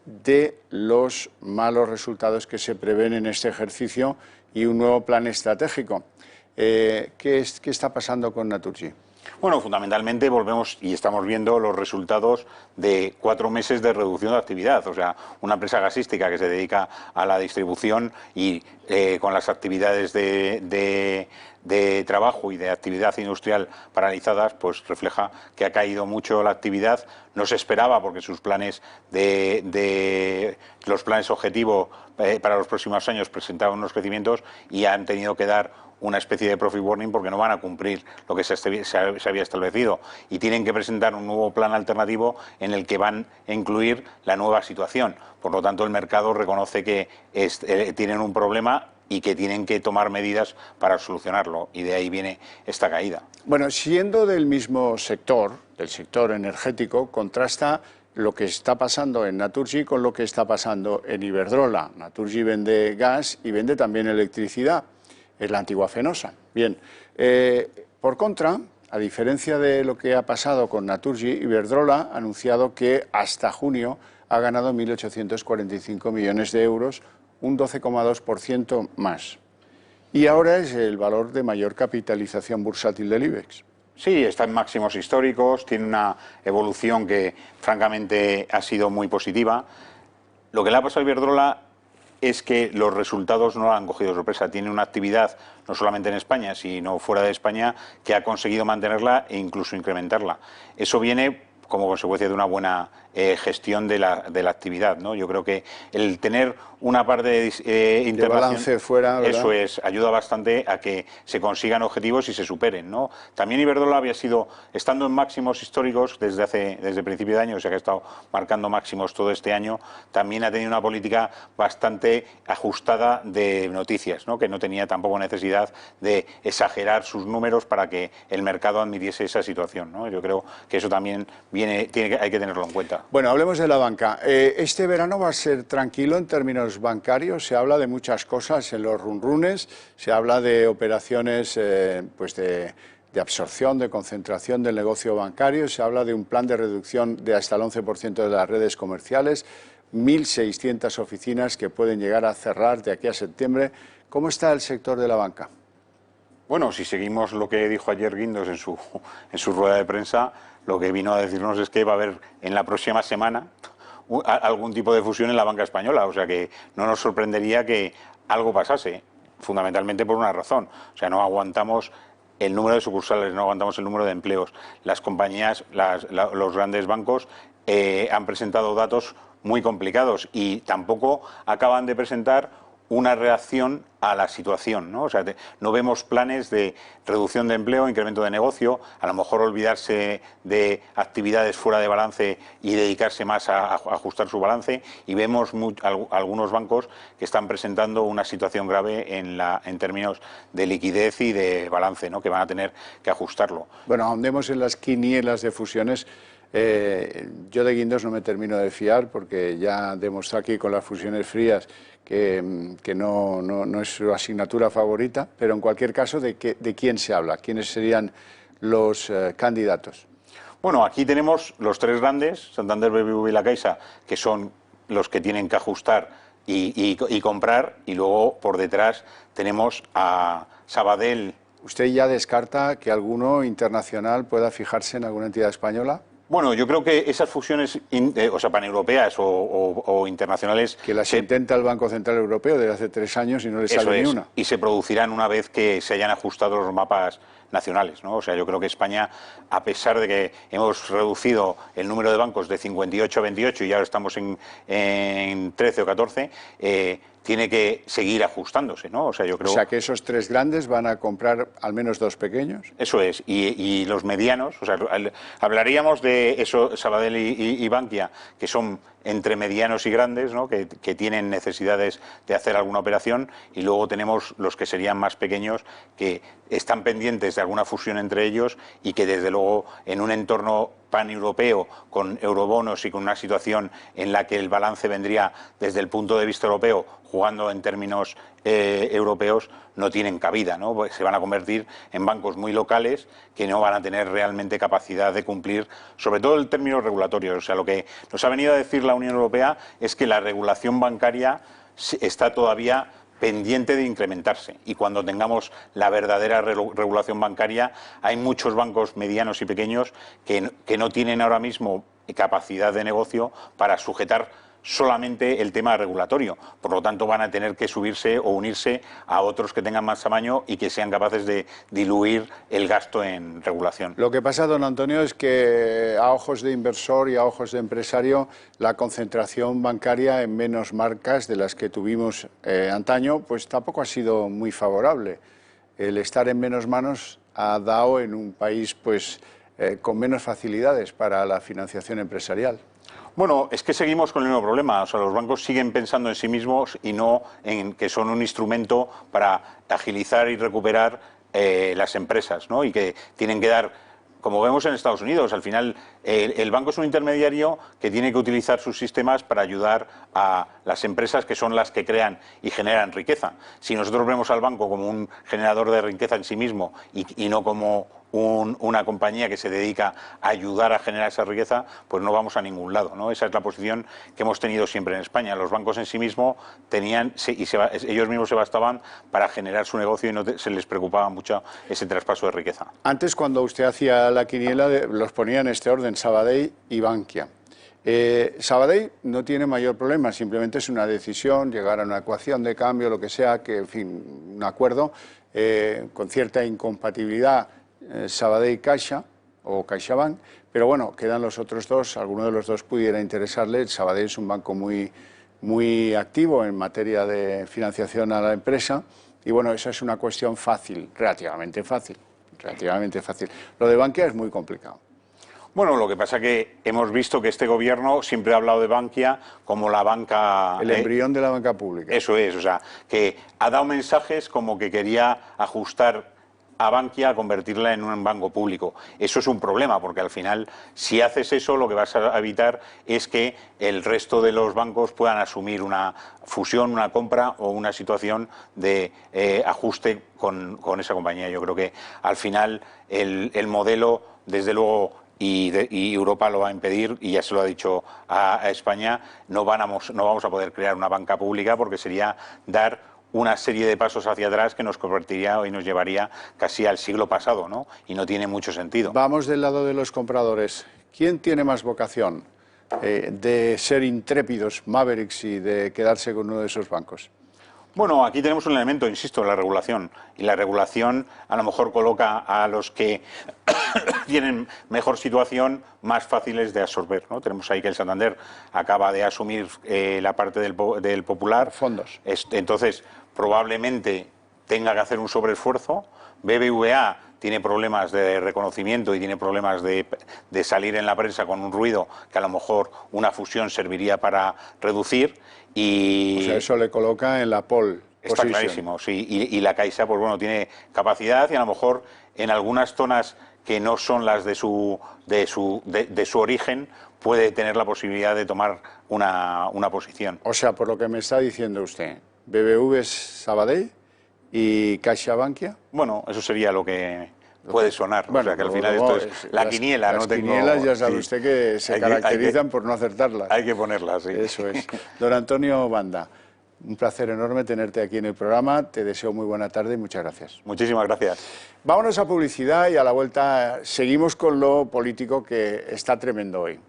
A: de los malos resultados que se prevén en este ejercicio y un nuevo plan estratégico. ¿Qué está pasando con Naturgy?
I: Bueno, fundamentalmente volvemos y estamos viendo los resultados de 4 meses de reducción de actividad. O sea, una empresa gasística que se dedica a la distribución y con las actividades de de trabajo y de actividad industrial paralizadas, pues refleja que ha caído mucho la actividad. No se esperaba, porque sus planes los planes objetivo para los próximos años presentaban unos crecimientos y han tenido que dar una especie de profit warning porque no van a cumplir lo que se había establecido y tienen que presentar un nuevo plan alternativo en el que van a incluir la nueva situación. Por lo tanto, el mercado reconoce que tienen un problema y que tienen que tomar medidas para solucionarlo, y de ahí viene esta caída.
A: Bueno, siendo del mismo sector, del sector energético, contrasta lo que está pasando en Naturgy con lo que está pasando en Iberdrola. Naturgy vende gas y vende también electricidad. Es la antigua Fenosa. Bien, por contra, a diferencia de lo que ha pasado con Naturgy, Iberdrola ha anunciado que hasta junio ha ganado 1.845 millones de euros, un 12,2% más. Y ahora es el valor de mayor capitalización bursátil del IBEX.
I: Sí, está en máximos históricos, tiene una evolución que francamente ha sido muy positiva. Lo que le ha pasado a Iberdrola es que los resultados no la han cogido de sorpresa. Tiene una actividad, no solamente en España, sino fuera de España, que ha conseguido mantenerla e incluso incrementarla. Eso viene como consecuencia de una buena gestión de la actividad, ¿no? Yo creo que el tener una parte de
A: balance fuera, ¿verdad?
I: Eso es, ayuda bastante a que se consigan objetivos y se superen, ¿no? También Iberdrola había sido, estando en máximos históricos desde el principio de año, o sea que ha estado marcando máximos todo este año, también ha tenido una política bastante ajustada de noticias, ¿no? Que no tenía tampoco necesidad de exagerar sus números para que el mercado admitiese esa situación, ¿no? Yo creo que eso también hay que tenerlo en cuenta.
A: Bueno, hablemos de la banca. Este verano va a ser tranquilo en términos bancarios. Se habla de muchas cosas en los runrunes, se habla de operaciones pues de absorción, de concentración del negocio bancario, se habla de un plan de reducción de hasta el 11% de las redes comerciales, 1.600 oficinas que pueden llegar a cerrar de aquí a septiembre. ¿Cómo está el sector de la banca?
I: Bueno, si seguimos lo que dijo ayer Guindos en su rueda de prensa, lo que vino a decirnos es que va a haber en la próxima semana algún tipo de fusión en la banca española, o sea que no nos sorprendería que algo pasase, fundamentalmente por una razón, o sea, no aguantamos el número de sucursales, no aguantamos el número de empleos. Las compañías, los grandes bancos han presentado datos muy complicados y tampoco acaban de presentar una reacción a la situación, ¿no? O sea, no vemos planes de reducción de empleo, incremento de negocio, a lo mejor olvidarse de actividades fuera de balance y dedicarse más a ajustar su balance, y vemos algunos bancos que están presentando una situación grave en términos de liquidez y de balance, ¿no? Que van a tener que ajustarlo.
A: Bueno, ahondemos en las quinielas de fusiones. Yo de Guindos no me termino de fiar porque ya demostró aquí con las fusiones frías que no es su asignatura favorita, pero en cualquier caso, ¿de quién se habla? ¿Quiénes serían los candidatos?
I: Bueno, aquí tenemos los tres grandes, Santander, BBVA y La Caixa, que son los que tienen que ajustar y comprar, y luego por detrás tenemos a Sabadell.
A: ¿Usted ya descarta que alguno internacional pueda fijarse en alguna entidad española?
I: Bueno, yo creo que esas fusiones, o sea, paneuropeas o internacionales...
A: Que las intenta el Banco Central Europeo desde hace 3 años y no le sale ni una.
I: Y se producirán una vez que se hayan ajustado los mapas nacionales, ¿no? O sea, yo creo que España, a pesar de que hemos reducido el número de bancos de 58 a 28 y ahora estamos en 13 o 14, tiene que seguir ajustándose, ¿no? O sea, yo creo...
A: O sea, que esos 3 grandes van a comprar al menos 2 pequeños.
I: Eso es, y los medianos, o sea, hablaríamos de eso, Sabadell y Bankia, que son entre medianos y grandes, ¿no? que tienen necesidades de hacer alguna operación, y luego tenemos los que serían más pequeños, que están pendientes de alguna fusión entre ellos y que desde luego en un entorno paneuropeo con eurobonos y con una situación en la que el balance vendría desde el punto de vista europeo, jugando en términos europeos, no tienen cabida, ¿no? Pues se van a convertir en bancos muy locales que no van a tener realmente capacidad de cumplir, sobre todo en términos regulatorios. O sea, lo que nos ha venido a decir la Unión Europea es que la regulación bancaria está todavía pendiente de incrementarse, y cuando tengamos la verdadera regulación bancaria, hay muchos bancos medianos y pequeños que no tienen ahora mismo capacidad de negocio para sujetar solamente el tema regulatorio. Por lo tanto, van a tener que subirse o unirse a otros que tengan más tamaño y que sean capaces de diluir el gasto en regulación.
A: Lo que pasa, don Antonio, es que a ojos de inversor y a ojos de empresario, la concentración bancaria en menos marcas de las que tuvimos antaño, pues tampoco ha sido muy favorable. El estar en menos manos ha dado en un país pues con menos facilidades para la financiación empresarial.
I: Bueno, es que seguimos con el mismo problema. O sea, los bancos siguen pensando en sí mismos y no en que son un instrumento para agilizar y recuperar las empresas, ¿no? Y que tienen que dar, como vemos en Estados Unidos, al final el banco es un intermediario que tiene que utilizar sus sistemas para ayudar a las empresas que son las que crean y generan riqueza. Si nosotros vemos al banco como un generador de riqueza en sí mismo y no como una compañía que se dedica a ayudar a generar esa riqueza, pues no vamos a ningún lado, ¿no? Esa es la posición que hemos tenido siempre en España. Los bancos en sí mismos ellos mismos se bastaban para generar su negocio y no se les preocupaba mucho ese traspaso de riqueza.
A: Antes, cuando usted hacía la quiniela, los ponía en este orden: Sabadell y Bankia. Sabadell no tiene mayor problema, simplemente es una decisión, llegar a una ecuación de cambio, lo que sea, que, en fin, un acuerdo con cierta incompatibilidad. Sabadell Caixa o CaixaBank, pero bueno, quedan los otros dos, alguno de los dos pudiera interesarle. Sabadell es un banco muy activo en materia de financiación a la empresa y bueno, esa es una cuestión fácil, relativamente fácil. Lo de Bankia es muy complicado.
I: Bueno, lo que pasa es que hemos visto que este gobierno siempre ha hablado de Bankia como la banca...
A: El embrión de la banca pública.
I: Eso es, o sea, que ha dado mensajes como que quería ajustar a Bankia a convertirla en un banco público. Eso es un problema, porque al final, si haces eso, lo que vas a evitar es que el resto de los bancos puedan asumir una fusión, una compra o una situación de ajuste con esa compañía. Yo creo que al final el modelo, desde luego, y Europa lo va a impedir, y ya se lo ha dicho a España, no vamos a poder crear una banca pública porque sería dar una serie de pasos hacia atrás que nos convertiría y nos llevaría casi al siglo pasado, ¿no? Y no tiene mucho sentido.
A: Vamos del lado de los compradores. ¿Quién tiene más vocación de ser intrépidos, mavericks, y de quedarse con uno de esos bancos?
I: Bueno, aquí tenemos un elemento, insisto, la regulación. Y la regulación a lo mejor coloca a los que tienen mejor situación más fáciles de absorber, ¿no? Tenemos ahí que el Santander acaba de asumir la parte del Popular.
A: Fondos.
I: Entonces, probablemente tenga que hacer un sobreesfuerzo. BBVA tiene problemas de reconocimiento y tiene problemas de salir en la prensa con un ruido que a lo mejor una fusión serviría para reducir. Y
A: o sea, eso le coloca en la pole
I: Está
A: position.
I: clarísimo, sí. Y la Caixa, pues bueno, tiene capacidad y a lo mejor en algunas zonas que no son las de su origen, puede tener la posibilidad de tomar una posición.
A: O sea, por lo que me está diciendo usted, BBV es Sabadell y Caixa Bankia.
I: Bueno, eso sería lo que puede sonar.
A: Bueno,
I: o sea, que al final esto es la quiniela.
A: Las quinielas ya sabe usted que se caracterizan por no acertarlas.
I: Hay que ponerlas, sí.
A: Eso es. Don Antonio Banda, un placer enorme tenerte aquí en el programa. Te deseo muy buena tarde y muchas gracias.
I: Muchísimas gracias.
A: Vámonos a publicidad y a la vuelta seguimos con lo político, que está tremendo hoy.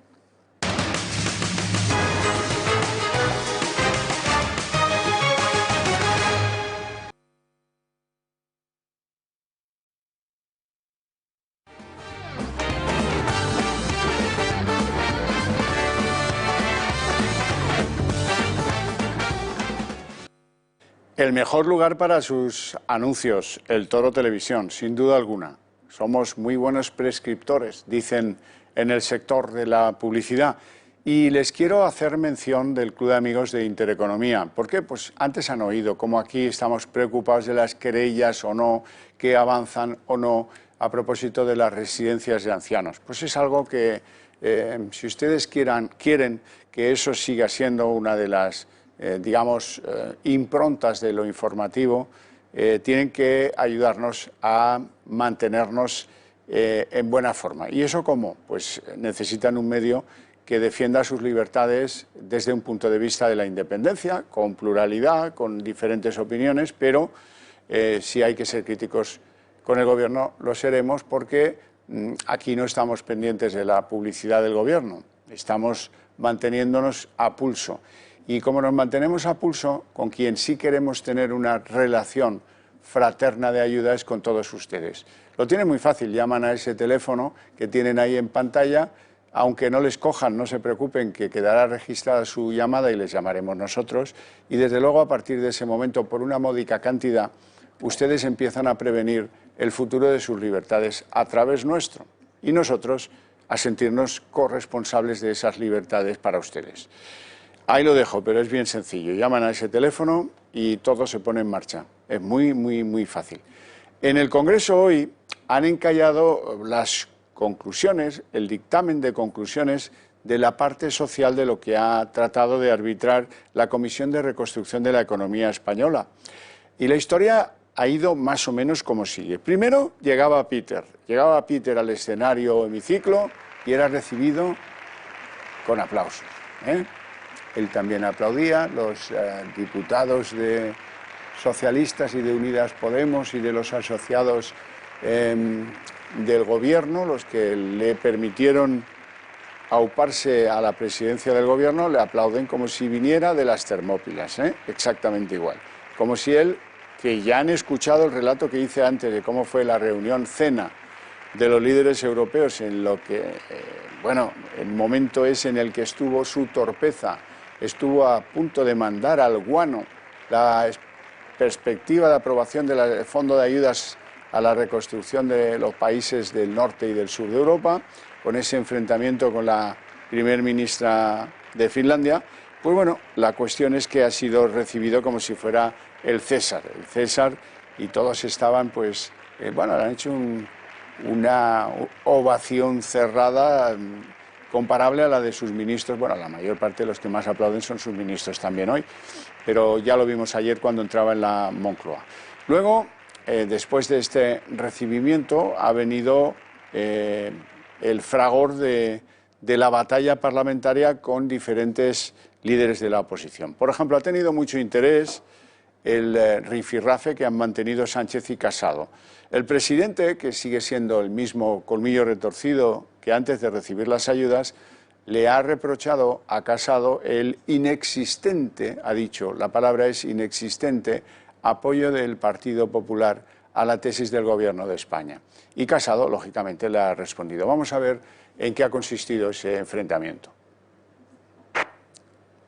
A: El mejor lugar para sus anuncios, El Toro Televisión, sin duda alguna. Somos muy buenos prescriptores, dicen en el sector de la publicidad. Y les quiero hacer mención del Club de Amigos de Intereconomía. ¿Por qué? Pues antes han oído cómo aquí estamos preocupados de las querellas o no, que avanzan o no a propósito de las residencias de ancianos. Pues es algo que, si ustedes quieren que eso siga siendo una de las improntas de lo informativo, tienen que ayudarnos a mantenernos en buena forma. ¿Y eso cómo? Pues necesitan un medio que defienda sus libertades desde un punto de vista de la independencia, con pluralidad, con diferentes opiniones, pero si hay que ser críticos con el gobierno, lo seremos, porque aquí no estamos pendientes de la publicidad del gobierno. Estamos manteniéndonos a pulso. Y como nos mantenemos a pulso, con quien sí queremos tener una relación fraterna de ayuda es con todos ustedes. Lo tienen muy fácil, llaman a ese teléfono que tienen ahí en pantalla, aunque no les cojan, no se preocupen, que quedará registrada su llamada y les llamaremos nosotros. Y desde luego, a partir de ese momento, por una módica cantidad, ustedes empiezan a prevenir el futuro de sus libertades a través nuestro. Y nosotros a sentirnos corresponsables de esas libertades para ustedes. Ahí lo dejo, pero es bien sencillo. Llaman a ese teléfono y todo se pone en marcha. Es muy fácil. En el Congreso hoy han encallado las conclusiones, el dictamen de conclusiones de la parte social de lo que ha tratado de arbitrar la Comisión de Reconstrucción de la Economía Española. Y la historia ha ido más o menos como sigue. Primero llegaba Peter al escenario hemiciclo y era recibido con aplausos, Él también aplaudía, los diputados socialistas y de Unidas Podemos y de los asociados del gobierno, los que le permitieron auparse a la presidencia del gobierno, le aplauden como si viniera de las Termópilas, exactamente igual. Como si él, que ya han escuchado el relato que hice antes de cómo fue la reunión cena de los líderes europeos, en lo que, el momento es en el que estuvo su torpeza, estuvo a punto de mandar al guano la perspectiva de aprobación del Fondo de Ayudas a la reconstrucción de los países del norte y del sur de Europa, con ese enfrentamiento con la primer ministra de Finlandia. Pues bueno, la cuestión es que ha sido recibido como si fuera el César, y todos estaban, le han hecho una ovación cerrada comparable a la de sus ministros. Bueno, la mayor parte de los que más aplauden son sus ministros también hoy, pero ya lo vimos ayer cuando entraba en la Moncloa. Luego, después de este recibimiento, ha venido el fragor de la batalla parlamentaria con diferentes líderes de la oposición. Por ejemplo, ha tenido mucho interés el rifirrafe que han mantenido Sánchez y Casado. El presidente, que sigue siendo el mismo colmillo retorcido que antes de recibir las ayudas, le ha reprochado a Casado el inexistente, ha dicho, la palabra es inexistente, apoyo del Partido Popular a la tesis del Gobierno de España. Y Casado, lógicamente, le ha respondido. Vamos a ver en qué ha consistido ese enfrentamiento.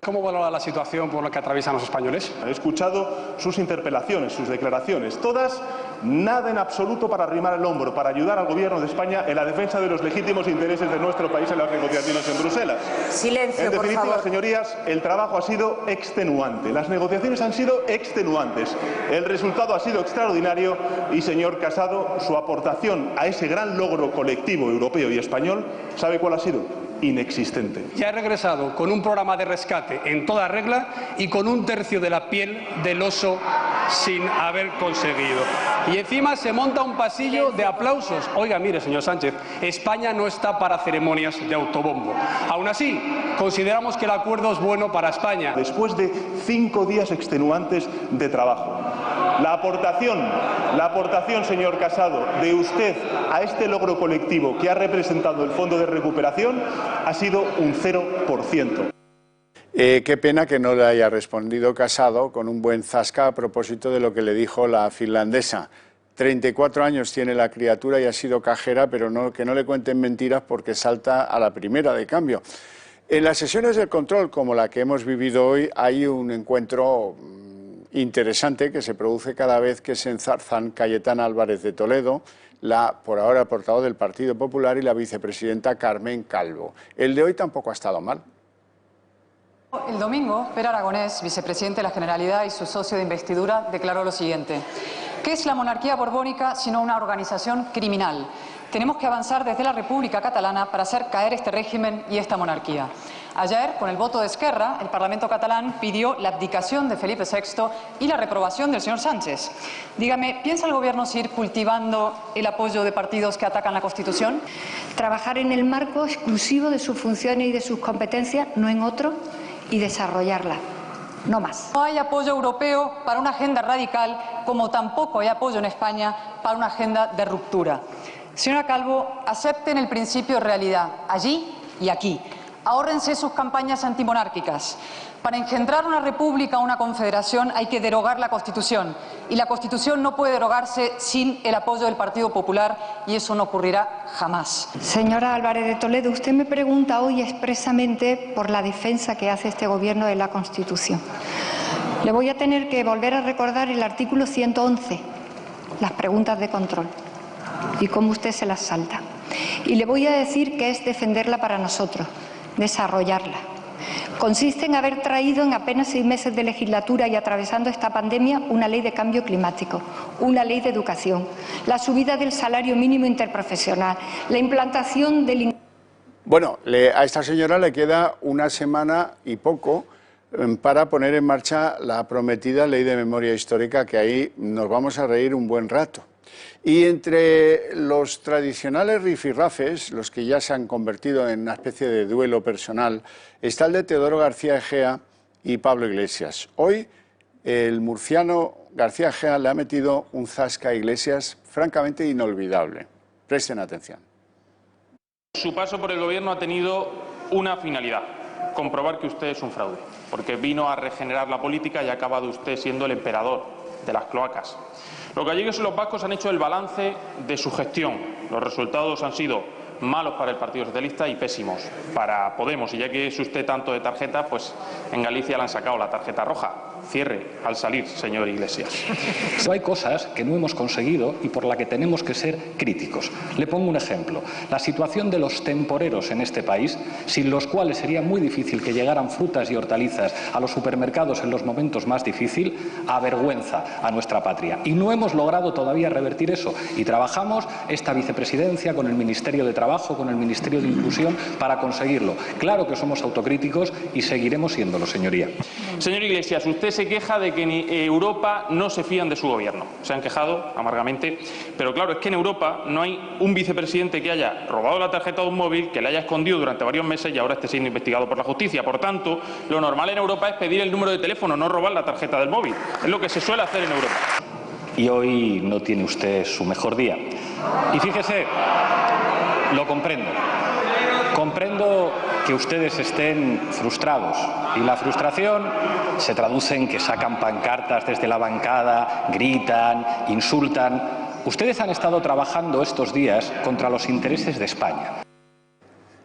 J: ¿Cómo valora la situación por la que atraviesan los españoles?
K: He escuchado sus interpelaciones, sus declaraciones, todas nada en absoluto para arrimar el hombro, para ayudar al Gobierno de España en la defensa de los legítimos intereses de nuestro país en las negociaciones en Bruselas.
L: Silencio,
K: en definitiva,
L: por favor.
K: Señorías, el trabajo ha sido extenuante, las negociaciones han sido extenuantes, el resultado ha sido extraordinario y, señor Casado, su aportación a ese gran logro colectivo europeo y español, ¿sabe cuál ha sido? Inexistente.
J: Ya he regresado con un programa de rescate en toda regla y con un tercio de la piel del oso sin haber conseguido. Y encima se monta un pasillo de aplausos. Oiga, mire, señor Sánchez, España no está para ceremonias de autobombo. Aún así, consideramos que el acuerdo es bueno para España.
K: Después de 5 días extenuantes de trabajo, la aportación, señor Casado, de usted a este logro colectivo que ha representado el Fondo de Recuperación ha sido un 0%.
A: Qué pena que no le haya respondido Casado con un buen zasca a propósito de lo que le dijo la finlandesa. 34 años tiene la criatura y ha sido cajera, pero que no le cuenten mentiras porque salta a la primera de cambio. En las sesiones de control, como la que hemos vivido hoy, hay un encuentro interesante que se produce cada vez que se enzarzan Cayetana Álvarez de Toledo, la por ahora portavoz del Partido Popular, y la vicepresidenta Carmen Calvo. El de hoy tampoco ha estado mal.
L: El domingo, Pere Aragonés, vicepresidente de la Generalidad y su socio de investidura, declaró lo siguiente: ¿qué es la monarquía borbónica sino una organización criminal? Tenemos que avanzar desde la República Catalana para hacer caer este régimen y esta monarquía. Ayer, con el voto de Esquerra, el Parlamento catalán pidió la abdicación de Felipe VI y la reprobación del señor Sánchez. Dígame, ¿piensa el Gobierno seguir cultivando el apoyo de partidos que atacan la Constitución?
M: Trabajar en el marco exclusivo de sus funciones y de sus competencias, no en otro, y desarrollarla. No más.
L: No hay apoyo europeo para una agenda radical, como tampoco hay apoyo en España para una agenda de ruptura. Señora Calvo, acepten el principio de realidad, allí y aquí. Ahórrense sus campañas antimonárquicas. Para engendrar una república o una confederación hay que derogar la Constitución. Y la Constitución no puede derogarse sin el apoyo del Partido Popular y eso no ocurrirá jamás.
M: Señora Álvarez de Toledo, usted me pregunta hoy expresamente por la defensa que hace este Gobierno de la Constitución. Le voy a tener que volver a recordar el artículo 111, las preguntas de control, y cómo usted se las salta. Y le voy a decir que es defenderla para nosotros, desarrollarla. Consiste en haber traído en apenas 6 meses de legislatura y atravesando esta pandemia una ley de cambio climático, una ley de educación, la subida del salario mínimo interprofesional, la implantación del...
A: Bueno, a esta señora le queda una semana y poco para poner en marcha la prometida ley de memoria histórica, que ahí nos vamos a reír un buen rato. Y entre los tradicionales rifirrafes, los que ya se han convertido en una especie de duelo personal, está el de Teodoro García Egea y Pablo Iglesias. Hoy el murciano García Egea le ha metido un zasca a Iglesias francamente inolvidable. Presten atención.
N: Su paso por el gobierno ha tenido una finalidad: comprobar que usted es un fraude, porque vino a regenerar la política y ha acabado usted siendo el emperador de las cloacas. Los gallegos y los vascos han hecho el balance de su gestión. Los resultados han sido malos para el Partido Socialista y pésimos para Podemos. Y ya que es usted tanto de tarjeta, pues en Galicia le han sacado la tarjeta roja. Cierre al salir, señor Iglesias.
H: Hay cosas que no hemos conseguido y por la que tenemos que ser críticos. Le pongo un ejemplo. La situación de los temporeros en este país, sin los cuales sería muy difícil que llegaran frutas y hortalizas a los supermercados en los momentos más difíciles, avergüenza a nuestra patria. Y no hemos logrado todavía revertir eso. Y trabajamos esta vicepresidencia con el Ministerio de Trabajo, con el Ministerio de Inclusión, para conseguirlo. Claro que somos autocríticos y seguiremos siéndolo, señoría.
N: Señor Iglesias, usted se queja de que en Europa no se fían de su gobierno. Se han quejado amargamente, pero claro, es que en Europa no hay un vicepresidente que haya robado la tarjeta de un móvil, que la haya escondido durante varios meses y ahora esté siendo investigado por la justicia. Por tanto, lo normal en Europa es pedir el número de teléfono, no robar la tarjeta del móvil. Es lo que se suele hacer en Europa.
H: Y hoy no tiene usted su mejor día. Y fíjese, lo comprendo. Comprendo que ustedes estén frustrados y la frustración se traduce en que sacan pancartas desde la bancada, gritan, insultan. Ustedes han estado trabajando estos días contra los intereses de España.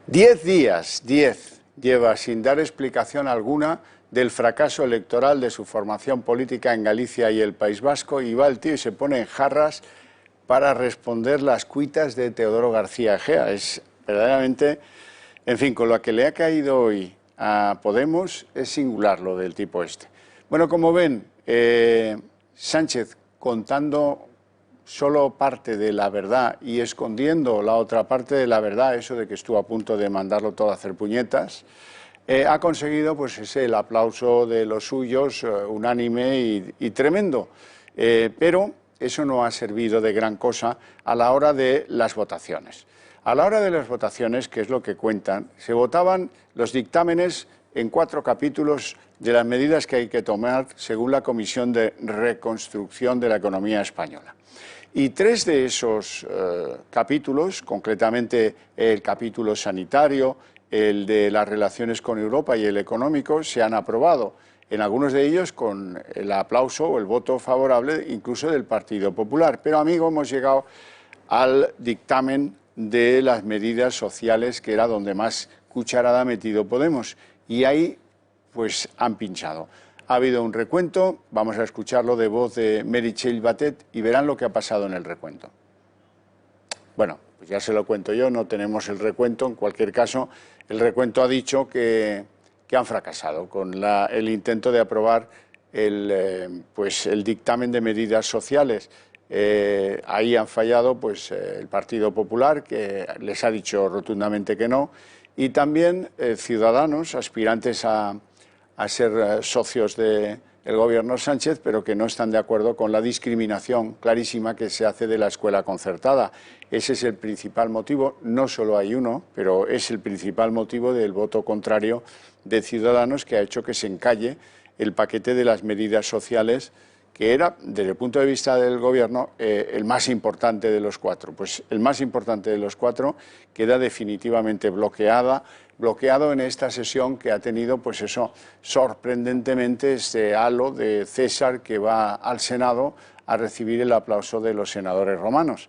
A: 10 días, 10, lleva sin dar explicación alguna del fracaso electoral de su formación política en Galicia y el País Vasco, y va el tío y se pone en jarras para responder las cuitas de Teodoro García Egea. Es verdaderamente... En fin, con lo que le ha caído hoy a Podemos es singular lo del tipo este. Bueno, como ven, Sánchez contando solo parte de la verdad y escondiendo la otra parte de la verdad, eso de que estuvo a punto de mandarlo todo a hacer puñetas, ha conseguido pues el aplauso de los suyos, unánime y tremendo. Pero eso no ha servido de gran cosa a la hora de las votaciones. A la hora de las votaciones, que es lo que cuentan, se votaban los dictámenes en 4 capítulos de las medidas que hay que tomar según la Comisión de Reconstrucción de la Economía Española. Y 3 de esos capítulos, concretamente el capítulo sanitario, el de las relaciones con Europa y el económico, se han aprobado. En algunos de ellos con el aplauso o el voto favorable incluso del Partido Popular. Pero, amigo, hemos llegado al dictamen de las medidas sociales, que era donde más cucharada ha metido Podemos, y ahí pues han pinchado. Ha habido un recuento, vamos a escucharlo de voz de Meritxell Batet y verán lo que ha pasado en el recuento. Bueno, pues ya se lo cuento yo, no tenemos el recuento, en cualquier caso el recuento ha dicho que han fracasado con el intento de aprobar el dictamen de medidas sociales. Ahí han fallado pues el Partido Popular, que les ha dicho rotundamente que no, y también Ciudadanos, aspirantes a ser socios del gobierno Sánchez, pero que no están de acuerdo con la discriminación clarísima que se hace de la escuela concertada. Ese es el principal motivo, no solo hay uno, pero es el principal motivo del voto contrario de Ciudadanos, que ha hecho que se encalle el paquete de las medidas sociales que era, desde el punto de vista del Gobierno, el más importante de los cuatro. Pues el más importante de los cuatro queda definitivamente bloqueado en esta sesión que ha tenido, pues eso, sorprendentemente, este halo de César que va al Senado a recibir el aplauso de los senadores romanos.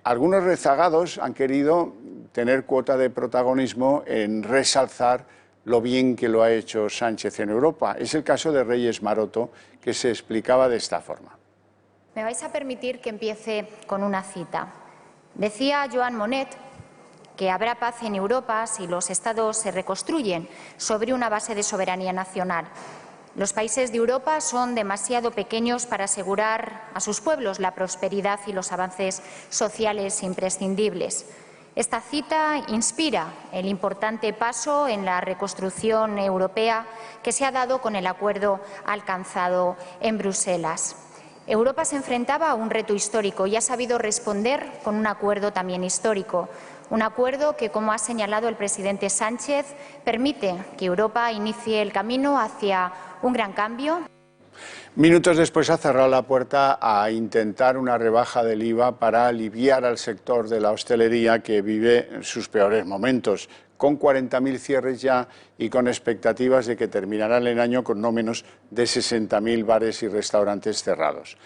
A: Algunos rezagados han querido tener cuota de protagonismo en resalzar lo bien que lo ha hecho Sánchez en Europa. Es el caso de Reyes Maroto, que se explicaba de esta forma.
O: Me vais a permitir que empiece con una cita. Decía Joan Monnet que habrá paz en Europa si los Estados se reconstruyen sobre una base de soberanía nacional. Los países de Europa son demasiado pequeños para asegurar a sus pueblos la prosperidad y los avances sociales imprescindibles. Esta cita inspira el importante paso en la reconstrucción europea que se ha dado con el acuerdo alcanzado en Bruselas. Europa se enfrentaba a un reto histórico y ha sabido responder con un acuerdo también histórico. Un acuerdo que, como ha señalado el presidente Sánchez, permite que Europa inicie el camino hacia un gran cambio.
A: Minutos después ha cerrado la puerta a intentar una rebaja del IVA para aliviar al sector de la hostelería que vive sus peores momentos, con 40.000 cierres ya y con expectativas de que terminará el año con no menos de 60.000 bares y restaurantes cerrados.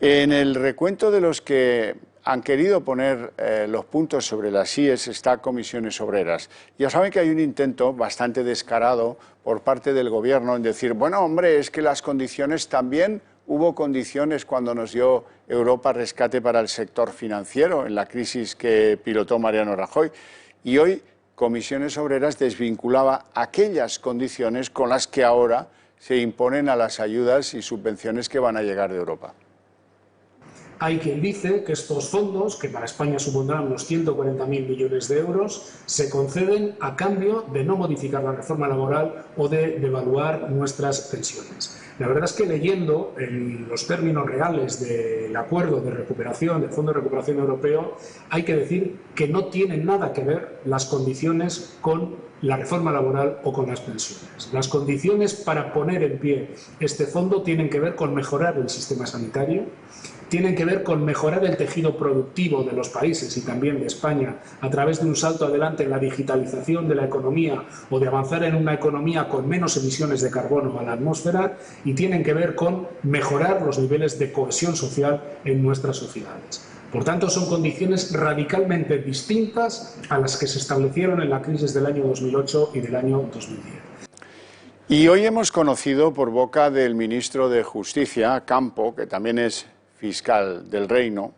A: En el recuento de los que han querido poner los puntos sobre las IES está Comisiones Obreras. Ya saben que hay un intento bastante descarado por parte del Gobierno en decir, bueno, hombre, es que las condiciones también, hubo condiciones cuando nos dio Europa rescate para el sector financiero en la crisis que pilotó Mariano Rajoy. Y hoy Comisiones Obreras desvinculaba aquellas condiciones con las que ahora se imponen a las ayudas y subvenciones que van a llegar de Europa.
P: Hay quien dice que estos fondos, que para España supondrán unos 140.000 millones de euros, se conceden a cambio de no modificar la reforma laboral o de devaluar nuestras pensiones. La verdad es que leyendo los términos reales del acuerdo de recuperación, del Fondo de Recuperación Europeo, hay que decir que no tienen nada que ver las condiciones con la reforma laboral o con las pensiones. Las condiciones para poner en pie este fondo tienen que ver con mejorar el sistema sanitario, tienen que ver con mejorar el tejido productivo de los países y también de España a través de un salto adelante en la digitalización de la economía o de avanzar en una economía con menos emisiones de carbono a la atmósfera, y tienen que ver con mejorar los niveles de cohesión social en nuestras sociedades. Por tanto, son condiciones radicalmente distintas a las que se establecieron en la crisis del año 2008 y del año 2010.
A: Y hoy hemos conocido por boca del ministro de Justicia, Campo, que también es fiscal del Reino,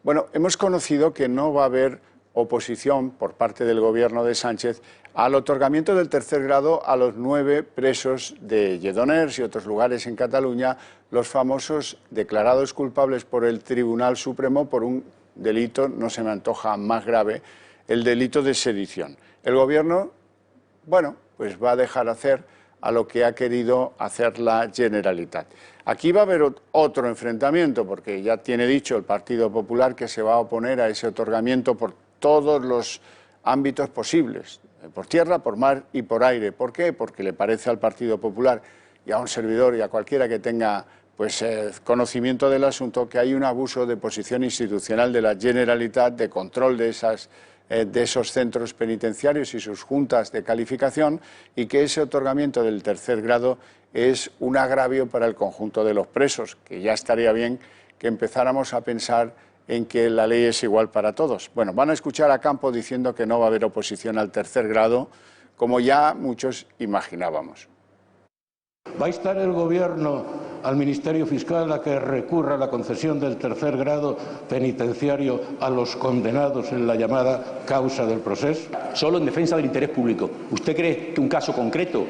A: bueno, hemos conocido que no va a haber oposición por parte del Gobierno de Sánchez al otorgamiento del tercer grado a los 9 presos de Lledoners y otros lugares en Cataluña, los famosos declarados culpables por el Tribunal Supremo por un delito, no se me antoja más grave, el delito de sedición. El Gobierno, bueno, pues va a dejar hacer a lo que ha querido hacer la Generalitat. Aquí va a haber otro enfrentamiento, porque ya tiene dicho el Partido Popular que se va a oponer a ese otorgamiento por todos los ámbitos posibles, por tierra, por mar y por aire. ¿Por qué? Porque le parece al Partido Popular y a un servidor y a cualquiera que tenga conocimiento del asunto que hay un abuso de posición institucional de la Generalitat, de control de esos centros penitenciarios y sus juntas de calificación, y que ese otorgamiento del tercer grado es un agravio para el conjunto de los presos, que ya estaría bien que empezáramos a pensar en que la ley es igual para todos. Bueno, van a escuchar a Campo diciendo que no va a haber oposición al tercer grado, como ya muchos imaginábamos.
Q: ¿Va a instar el Gobierno al Ministerio Fiscal a que recurra a la concesión del tercer grado penitenciario a los condenados en la llamada causa del Procés?
R: Solo en defensa del interés público. ¿Usted cree que un caso concreto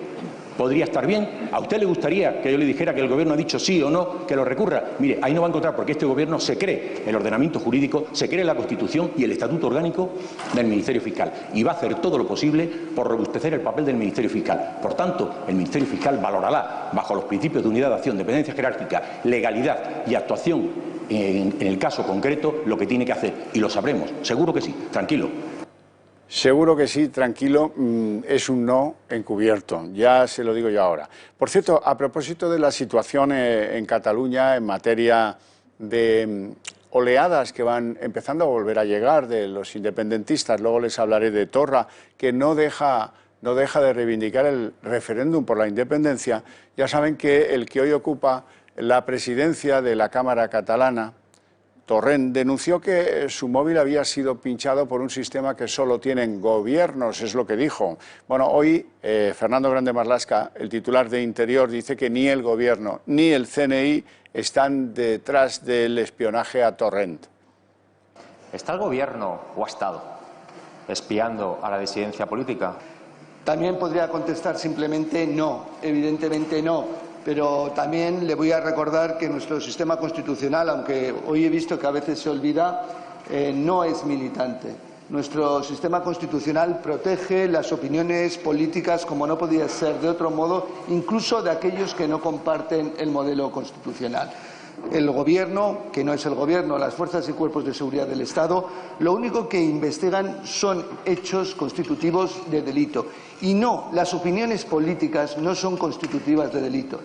R: podría estar bien? ¿A usted le gustaría que yo le dijera que el Gobierno ha dicho sí o no, que lo recurra? Mire, ahí no va a encontrar, porque este Gobierno se cree el ordenamiento jurídico, se cree la Constitución y el Estatuto Orgánico del Ministerio Fiscal, y va a hacer todo lo posible por robustecer el papel del Ministerio Fiscal. Por tanto, el Ministerio Fiscal valorará, bajo los principios de unidad de acción, dependencia jerárquica, legalidad y actuación en el caso concreto, lo que tiene que hacer, y lo sabremos, seguro que sí, tranquilo.
A: Seguro que sí, tranquilo, es un no encubierto, ya se lo digo yo ahora. Por cierto, a propósito de la situación en Cataluña en materia de oleadas que van empezando a volver a llegar de los independentistas, luego les hablaré de Torra, que no deja de reivindicar el referéndum por la independencia. Ya saben que el que hoy ocupa la presidencia de la Cámara catalana, Torrent, denunció que su móvil había sido pinchado por un sistema que solo tienen gobiernos, es lo que dijo. Bueno, hoy Fernando Grande Marlaska, el titular de Interior, dice que ni el gobierno ni el CNI están detrás del espionaje a Torrent.
S: ¿Está el gobierno o ha estado espiando a la disidencia política?
T: También podría contestar simplemente no, evidentemente no. Pero también le voy a recordar que nuestro sistema constitucional, aunque hoy he visto que a veces se olvida, no es militante. Nuestro sistema constitucional protege las opiniones políticas, como no podía ser de otro modo, incluso de aquellos que no comparten el modelo constitucional. El Gobierno, que no es el Gobierno, las fuerzas y cuerpos de seguridad del Estado, lo único que investigan son hechos constitutivos de delito. Y no, las opiniones políticas no son constitutivas de delito.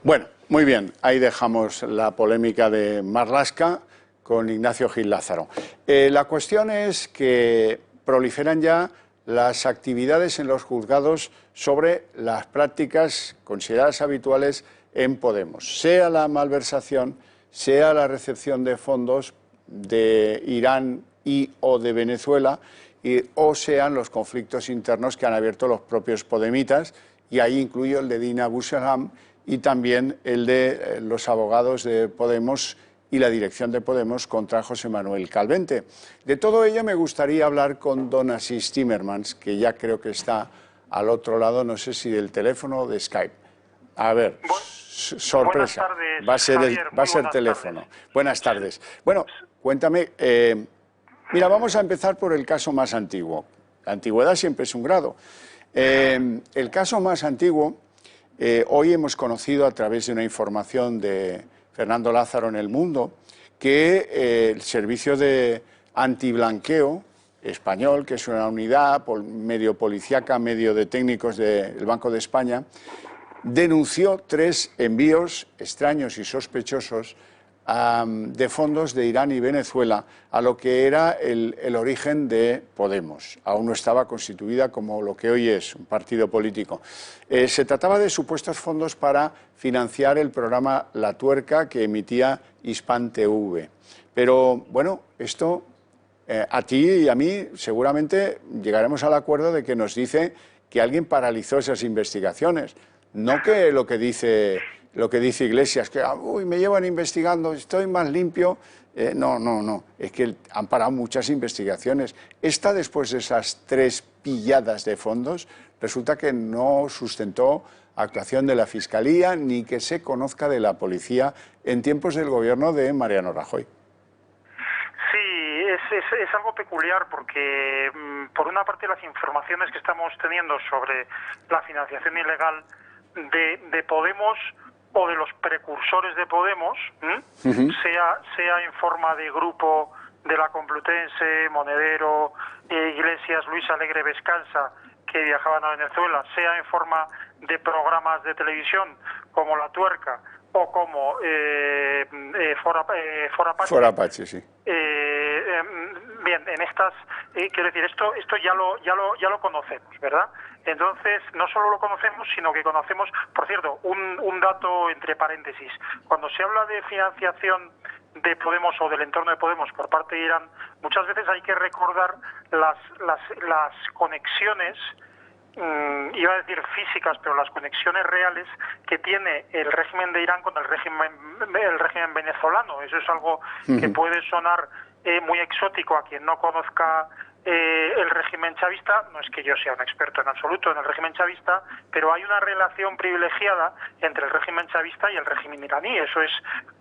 A: Bueno, muy bien, ahí dejamos la polémica de Marlaska con Ignacio Gil Lázaro. La cuestión es que proliferan ya las actividades en los juzgados sobre las prácticas consideradas habituales en Podemos, sea la malversación, sea la recepción de fondos de Irán y o de Venezuela, o sean los conflictos internos que han abierto los propios podemitas, y ahí incluyo el de Dina Busselham y también el de los abogados de Podemos y la dirección de Podemos contra José Manuel Calvente. De todo ello me gustaría hablar con don Asís Timmermans, que ya creo que está al otro lado, no sé si del teléfono o de Skype. A ver, sorpresa,
U: tardes,
A: va a ser
U: Javier,
A: teléfono.
U: Tardes.
A: Buenas tardes. Bueno, cuéntame, mira, vamos a empezar por el caso más antiguo. La antigüedad siempre es un grado. El caso más antiguo, hoy hemos conocido a través de una información de Fernando Lázaro en El Mundo, que el servicio de antiblanqueo español, que es una unidad medio policíaca, medio de técnicos del Banco de España, denunció 3 envíos extraños y sospechosos de fondos de Irán y Venezuela a lo que era el origen de Podemos. Aún no estaba constituida como lo que hoy es, un partido político. Se trataba de supuestos fondos para financiar el programa La Tuerca que emitía Hispan TV. Pero, bueno, esto a ti y a mí seguramente llegaremos al acuerdo de que nos dice que alguien paralizó esas investigaciones. No que lo que dice Iglesias, que me llevan investigando, estoy más limpio. No, es que han parado muchas investigaciones. Esta, después de esas 3 pilladas de fondos, resulta que no sustentó actuación de la Fiscalía ni que se conozca de la Policía en tiempos del gobierno de Mariano Rajoy.
U: Sí, es algo peculiar porque, por una parte, las informaciones que estamos teniendo sobre la financiación ilegal de Podemos o de los precursores de Podemos, sea en forma de grupo de la Complutense, Monedero, Iglesias, Luis Alegre Vescanza, que viajaban a Venezuela, sea en forma de programas de televisión como La Tuerca o como
A: Fora Apache, sí.
U: Bien, en estas, quiero decir, esto ya lo conocemos, ¿verdad? Entonces, no solo lo conocemos, sino que conocemos, por cierto, un dato entre paréntesis. Cuando se habla de financiación de Podemos o del entorno de Podemos por parte de Irán, muchas veces hay que recordar las conexiones, iba a decir físicas, pero las conexiones reales que tiene el régimen de Irán con el régimen venezolano. Eso es algo que puede sonar muy exótico a quien no conozca el régimen chavista. No es que yo sea un experto en absoluto en el régimen chavista, pero hay una relación privilegiada entre el régimen chavista y el régimen iraní. Eso es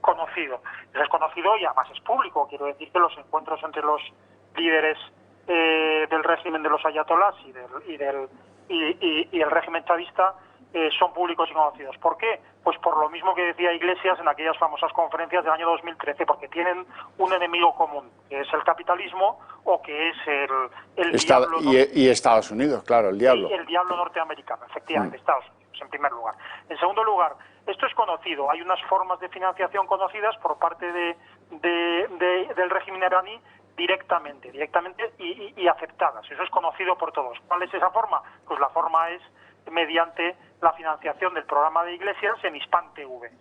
U: conocido. Eso es conocido y además es público. Quiero decir que los encuentros entre los líderes del régimen de los ayatolás y el régimen chavista son públicos y conocidos. ¿Por qué? Pues por lo mismo que decía Iglesias en aquellas famosas conferencias del año 2013, porque tienen un enemigo común, que es el capitalismo o que es el diablo.
A: Y Estados Unidos, claro, el diablo.
U: El diablo norteamericano, efectivamente, Estados Unidos, en primer lugar. En segundo lugar, esto es conocido, hay unas formas de financiación conocidas por parte del régimen iraní directamente y aceptadas. Eso es conocido por todos. ¿Cuál es esa forma? Pues la forma es mediante la financiación del programa de Iglesias en Hispan TV.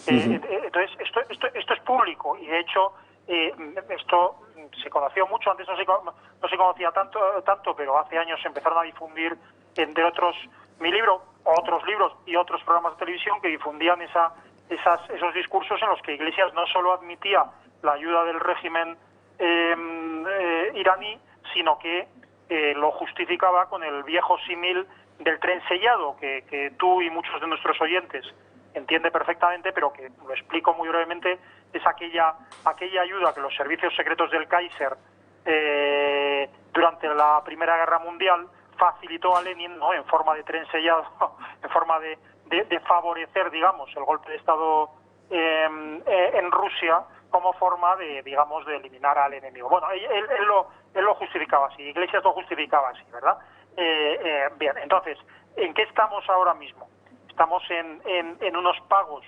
U: Entonces, esto es público y, de hecho, esto se conoció mucho, antes no se conocía tanto, pero hace años se empezaron a difundir, entre otros, mi libro, otros libros y otros programas de televisión que difundían esos discursos en los que Iglesias no solo admitía la ayuda del régimen iraní, sino que lo justificaba con el viejo símil del tren sellado, que tú y muchos de nuestros oyentes entiende perfectamente, pero que lo explico muy brevemente, es aquella ayuda que los servicios secretos del Kaiser durante la Primera Guerra Mundial facilitó a Lenin, ¿no?, en forma de tren sellado, en forma de favorecer, digamos, el golpe de Estado en Rusia, como forma de eliminar al enemigo. Bueno, él lo justificaba así, Iglesias lo justificaba así, ¿verdad? Bien, entonces, ¿en qué estamos ahora mismo? Estamos en unos pagos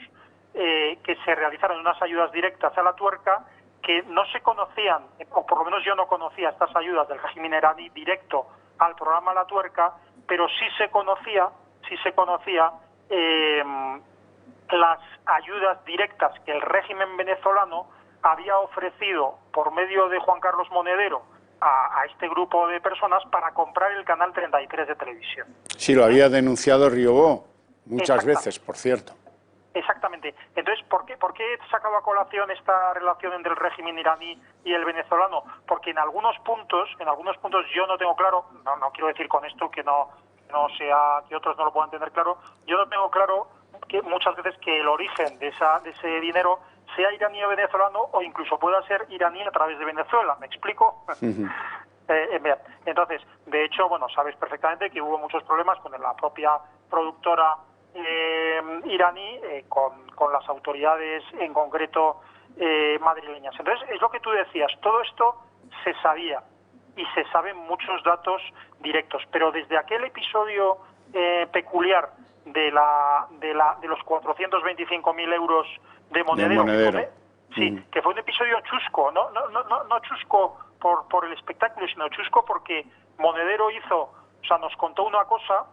U: que se realizaron, unas ayudas directas a la tuerca que no se conocían, o por lo menos yo no conocía estas ayudas del régimen iraní directo al programa La Tuerca, pero sí se conocía las ayudas directas que el régimen venezolano había ofrecido por medio de Juan Carlos Monedero a este grupo de personas para comprar el canal 33 de televisión.
A: Sí, lo había denunciado Riobó muchas veces, por cierto.
U: Exactamente. Entonces, ¿por qué he sacado a colación esta relación entre el régimen iraní y el venezolano? Porque en algunos puntos yo no tengo claro, no quiero decir con esto que no sea que otros no lo puedan tener claro, yo no tengo claro que muchas veces que el origen de ese dinero sea iraní o venezolano, o incluso pueda ser iraní a través de Venezuela. ¿Me explico? Entonces, de hecho, bueno, sabes perfectamente que hubo muchos problemas con la propia productora iraní, con las autoridades en concreto madrileñas. Entonces, es lo que tú decías, todo esto se sabía y se saben muchos datos directos, pero desde aquel episodio peculiar de los 425.000 euros de Monedero. Que fue un episodio chusco, no chusco por el espectáculo, sino chusco porque Monedero nos contó una cosa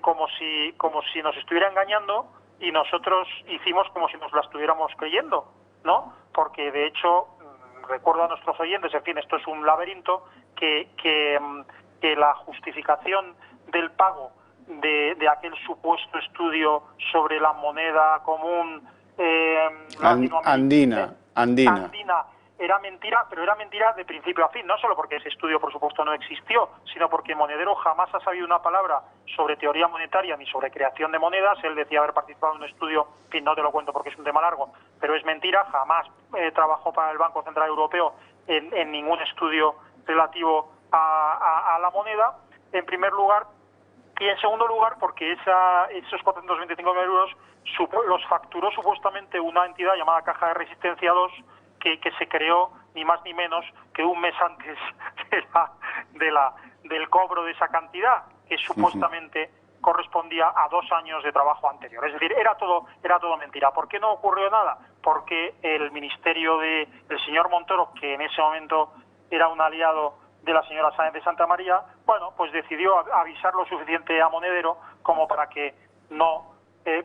U: como si nos estuviera engañando, y nosotros hicimos como si nos la estuviéramos creyendo, ¿no? Porque de hecho, recuerdo a nuestros oyentes, en fin, esto es un laberinto, que la justificación del pago de aquel supuesto estudio sobre la moneda común
A: andina
U: era mentira, pero era mentira de principio a fin, no solo porque ese estudio, por supuesto, no existió, sino porque Monedero jamás ha sabido una palabra sobre teoría monetaria ni sobre creación de monedas. Él decía haber participado en un estudio, en fin, no te lo cuento porque es un tema largo, pero es mentira, jamás trabajó para el Banco Central Europeo en ningún estudio relativo a la moneda, en primer lugar, y en segundo lugar porque esos 425.000 euros los facturó supuestamente una entidad llamada Caja de Resistencia 2, que se creó ni más ni menos que un mes antes del cobro de esa cantidad, que supuestamente correspondía a 2 años de trabajo anterior. Es decir, era todo mentira. ¿Por qué no ocurrió nada? Porque el ministerio del señor Montoro, que en ese momento era un aliado de la señora Sáenz de Santa María, bueno, pues decidió avisar lo suficiente a Monedero como para que no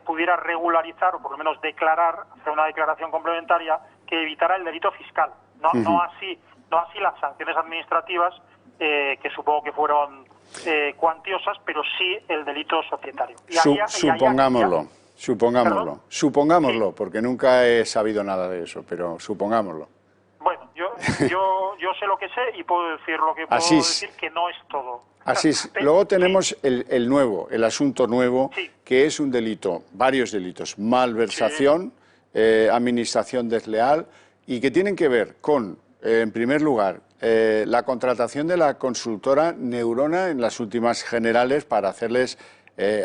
U: pudiera regularizar, o por lo menos hacer una declaración complementaria que evitara el delito fiscal. No así las sanciones administrativas, que supongo que fueron cuantiosas, pero sí el delito societario.
A: Supongámoslo, porque nunca he sabido nada de eso, pero supongámoslo.
U: Bueno, yo sé lo que sé y puedo decir lo que puedo decir, que no es todo.
A: Así es. Luego tenemos el asunto nuevo, que es un delito, varios delitos: malversación, administración desleal, y que tienen que ver con, en primer lugar, la contratación de la consultora Neurona en las últimas generales para hacerles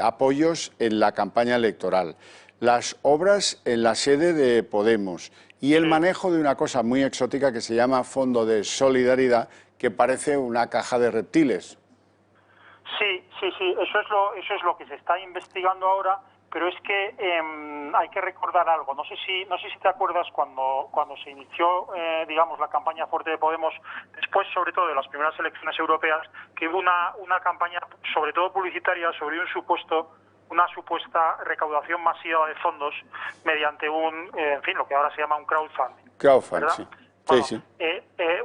A: apoyos en la campaña electoral, las obras en la sede de Podemos y el manejo de una cosa muy exótica que se llama Fondo de Solidaridad, que parece una caja de reptiles.
U: Sí, eso es lo que se está investigando ahora, pero es que hay que recordar algo. No sé si te acuerdas cuando se inició, digamos, la campaña fuerte de Podemos, después sobre todo de las primeras elecciones europeas, que hubo una campaña, sobre todo publicitaria, sobre una supuesta recaudación masiva de fondos mediante lo que ahora se llama un crowdfunding.
A: Crowdfunding, sí.
U: Bueno,
A: sí.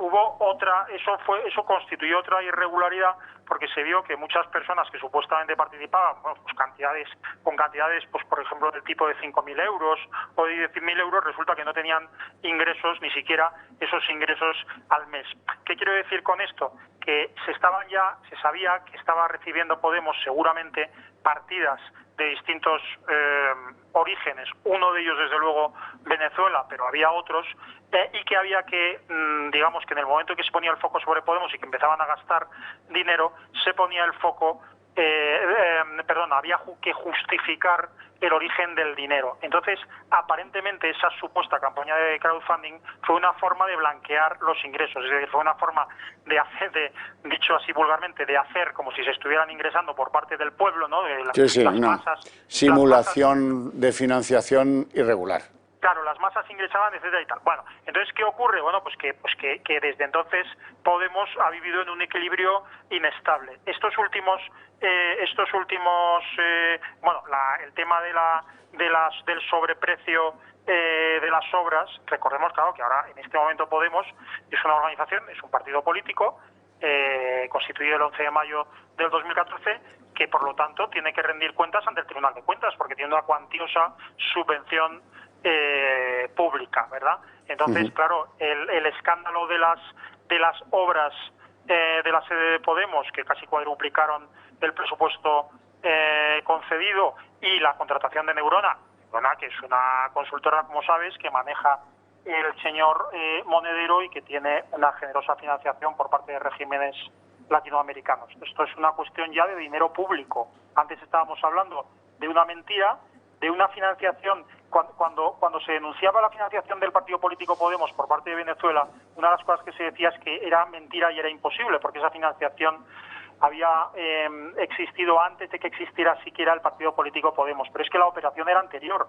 U: Hubo otra, eso constituyó otra irregularidad, porque se vio que muchas personas que supuestamente participaban, bueno, pues con cantidades, pues por ejemplo del tipo de 5.000 euros o de 10.000 euros, resulta que no tenían ingresos, ni siquiera esos ingresos al mes. ¿Qué quiero decir con esto? Que se sabía que estaba recibiendo Podemos seguramente partidas de distintos orígenes, uno de ellos desde luego Venezuela, pero había otros, y que había que, digamos que en el momento en que se ponía el foco sobre Podemos y que empezaban a gastar dinero, se ponía el foco, había que justificar el origen del dinero. Entonces, aparentemente esa supuesta campaña de crowdfunding fue una forma de blanquear los ingresos, es decir, fue una forma de hacer, dicho así vulgarmente, de hacer como si se estuvieran ingresando por parte del pueblo, ¿no? De las masas.
A: Simulación de financiación irregular.
U: Claro, las masas ingresaban, etcétera y tal. Bueno, entonces, ¿qué ocurre? Bueno, pues que desde entonces Podemos ha vivido en un equilibrio inestable. Estos últimos, el tema del sobreprecio de las obras, recordemos, claro, que ahora en este momento Podemos es una organización, es un partido político, constituido el 11 de mayo del 2014, que por lo tanto tiene que rendir cuentas ante el Tribunal de Cuentas, porque tiene una cuantiosa subvención pública, ¿verdad? Entonces, claro, el escándalo de las obras de la sede de Podemos, que casi cuadruplicaron el presupuesto concedido, y la contratación de Neurona, que es una consultora, como sabes, que maneja el señor Monedero y que tiene una generosa financiación por parte de regímenes latinoamericanos. Esto es una cuestión ya de dinero público. Antes estábamos hablando de una mentira, de una financiación. Cuando se denunciaba la financiación del partido político Podemos por parte de Venezuela, una de las cosas que se decía es que era mentira y era imposible, porque esa financiación había existido antes de que existiera siquiera el partido político Podemos. Pero es que la operación era anterior.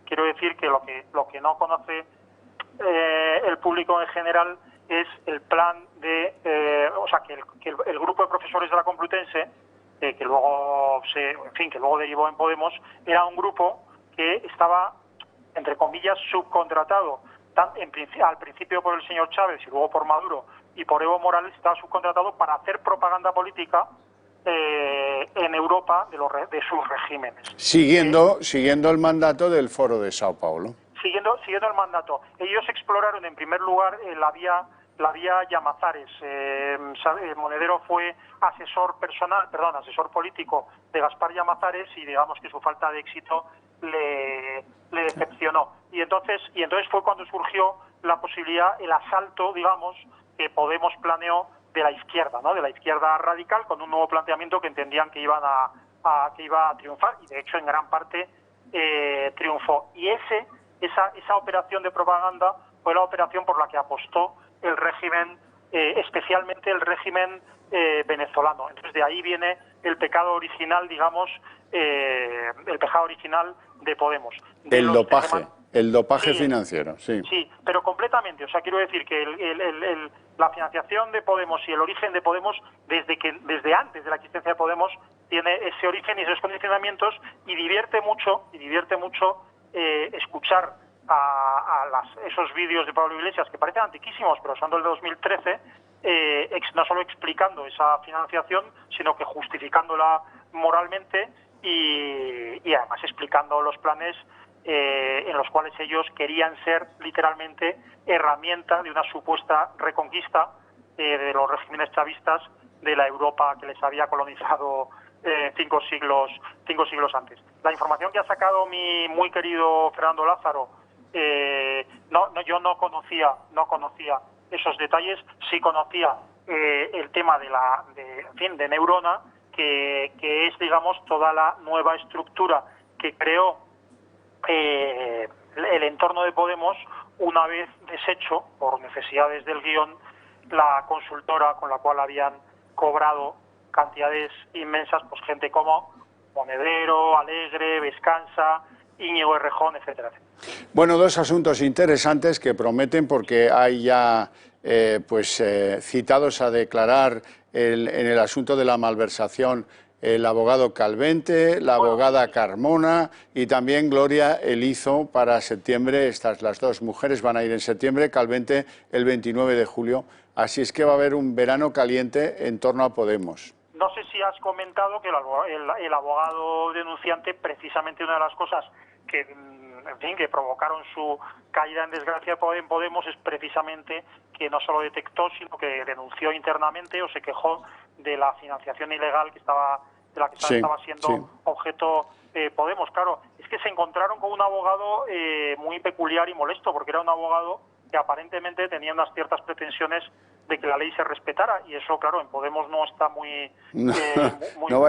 U: Quiero decir que lo que no conoce el público en general es el plan de... que el grupo de profesores de la Complutense, que luego derivó en Podemos, era un grupo que estaba, entre comillas, subcontratado al principio por el señor Chávez y luego por Maduro y por Evo Morales. Estaba subcontratado para hacer propaganda política en Europa de sus regímenes.
A: Siguiendo el mandato del Foro de Sao Paulo.
U: Siguiendo el mandato. Ellos exploraron en primer lugar la vía Llamazares. Monedero fue asesor político de Gaspar Llamazares, y digamos que su falta de éxito le decepcionó. Y entonces fue cuando surgió la posibilidad, el asalto, digamos, que Podemos planeó de la izquierda, ¿no? De la izquierda radical, con un nuevo planteamiento que entendían que iba a triunfar, y de hecho en gran parte triunfó. Y esa operación de propaganda fue la operación por la que apostó el régimen, especialmente el régimen venezolano. Entonces de ahí viene el pecado original, digamos, el pecado original de Podemos.
A: El dopaje financiero, sí.
U: Sí, pero completamente. O sea, quiero decir que la financiación de Podemos y el origen de Podemos, desde antes de la existencia de Podemos, tiene ese origen y esos condicionamientos, y divierte mucho escuchar esos vídeos de Pablo Iglesias, que parecen antiquísimos, pero son del 2013, no solo explicando esa financiación, sino que justificándola moralmente y además explicando los planes en los cuales ellos querían ser literalmente herramienta de una supuesta reconquista de los regímenes chavistas de la Europa que les había colonizado 5 siglos antes. La información que ha sacado mi muy querido Fernando Lázaro, yo no conocía esos detalles. Sí conocía el tema de Neurona, que es, digamos, toda la nueva estructura que creó el entorno de Podemos una vez deshecho, por necesidades del guión, la consultora con la cual habían cobrado cantidades inmensas, pues gente como Monedero, Alegre, Vescansa, Íñigo Errejón, etcétera, etcétera.
A: Bueno, dos asuntos interesantes que prometen, porque hay ya citados a declarar en el asunto de la malversación el abogado Calvente, la abogada Carmona y también Gloria Elizo para septiembre. Las dos mujeres van a ir en septiembre, Calvente el 29 de julio. Así es que va a haber un verano caliente en torno a Podemos.
U: No sé si has comentado que el abogado denunciante, precisamente una de las cosas que, en fin, que provocaron su caída en desgracia en Podemos es precisamente que no solo detectó, sino que denunció internamente o se quejó de la financiación ilegal de la que estaba siendo objeto Podemos. Claro, es que se encontraron con un abogado muy peculiar y molesto, porque era un abogado que aparentemente tenía unas ciertas pretensiones de que la ley se respetara, y eso, claro, en Podemos no está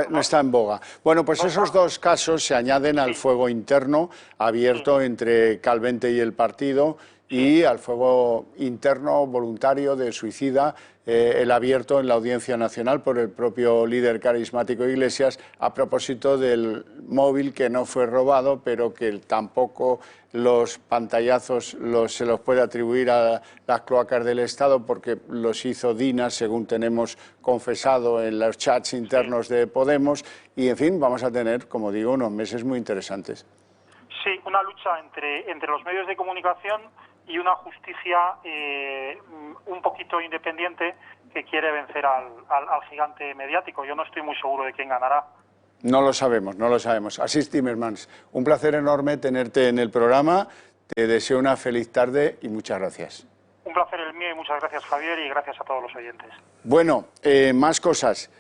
A: no está en boga. Bueno, pues esos dos casos se añaden al fuego interno abierto entre Calvente y el partido, y al fuego interno voluntario de suicida, el abierto en la Audiencia Nacional por el propio líder carismático Iglesias, a propósito del móvil que no fue robado, pero que tampoco los pantallazos se los puede atribuir a las cloacas del Estado, porque los hizo Dina, según tenemos confesado en los chats internos de Podemos, y en fin, vamos a tener, como digo, unos meses muy interesantes.
U: Sí, una lucha entre los medios de comunicación y una justicia un poquito independiente que quiere vencer al gigante mediático. Yo no estoy muy seguro de quién ganará.
A: No lo sabemos, no lo sabemos. Asís Timmermans, un placer enorme tenerte en el programa. Te deseo una feliz tarde y muchas gracias.
U: Un placer el mío y muchas gracias, Javier, y gracias a todos los oyentes.
A: Bueno, más cosas.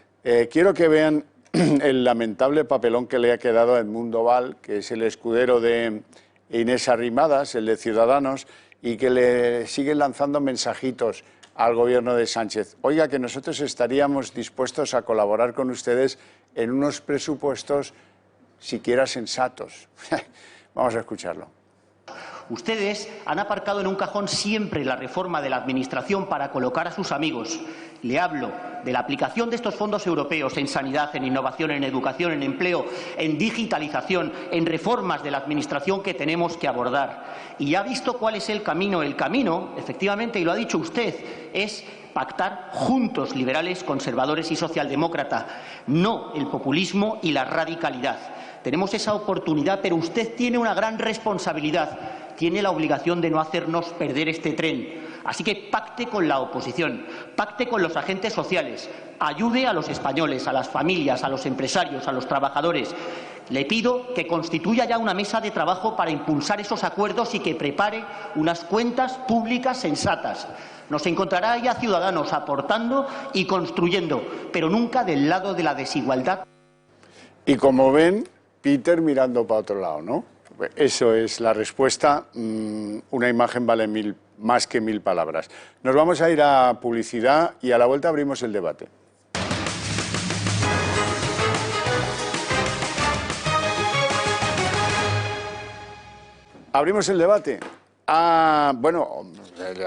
A: Quiero que vean el lamentable papelón que le ha quedado a Edmundo Val, que es el escudero de Inés Arrimadas, el de Ciudadanos, y que le siguen lanzando mensajitos al gobierno de Sánchez. Oiga, que nosotros estaríamos dispuestos a colaborar con ustedes en unos presupuestos siquiera sensatos. Vamos a escucharlo.
B: Ustedes han aparcado en un cajón siempre la reforma de la Administración para colocar a sus amigos. Le hablo de la aplicación de estos fondos europeos en sanidad, en innovación, en educación, en empleo, en digitalización, en reformas de la Administración que tenemos que abordar. Y ya ha visto cuál es el camino. El camino, efectivamente, y lo ha dicho usted, es pactar juntos, liberales, conservadores y socialdemócratas, no el populismo y la radicalidad. Tenemos esa oportunidad, pero usted tiene una gran responsabilidad. Tiene la obligación de no hacernos perder este tren. Así que pacte con la oposición, pacte con los agentes sociales, ayude a los españoles, a las familias, a los empresarios, a los trabajadores. Le pido que constituya ya una mesa de trabajo para impulsar esos acuerdos y que prepare unas cuentas públicas sensatas. Nos encontrará ya Ciudadanos aportando y construyendo, pero nunca del lado de la desigualdad.
A: Y como ven, Peter mirando para otro lado, ¿no? Eso es la respuesta. Una imagen vale más que 1000 palabras. Nos vamos a ir a publicidad y a la vuelta abrimos el debate. ¿Abrimos el debate? Bueno,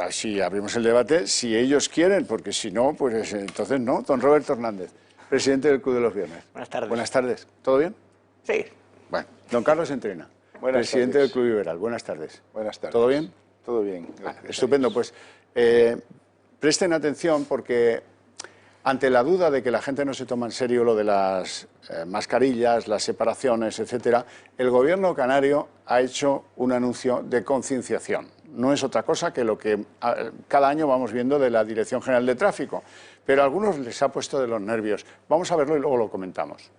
A: sí, abrimos el debate si ellos quieren, porque si no, pues entonces no. Don Roberto Hernández, presidente del Club de los Viernes.
V: Buenas tardes.
A: Buenas tardes. ¿Todo bien?
V: Sí.
A: Bueno, don Carlos Entrena, presidente del Club Liberal. Buenas tardes.
W: Buenas tardes.
A: ¿Todo bien?
W: Todo bien, gracias.
A: Estupendo, pues presten atención, porque ante la duda de que la gente no se toma en serio lo de las mascarillas, las separaciones, etcétera, el gobierno canario ha hecho un anuncio de concienciación. No es otra cosa que lo que cada año vamos viendo de la Dirección General de Tráfico, pero a algunos les ha puesto de los nervios. Vamos a verlo y luego lo comentamos.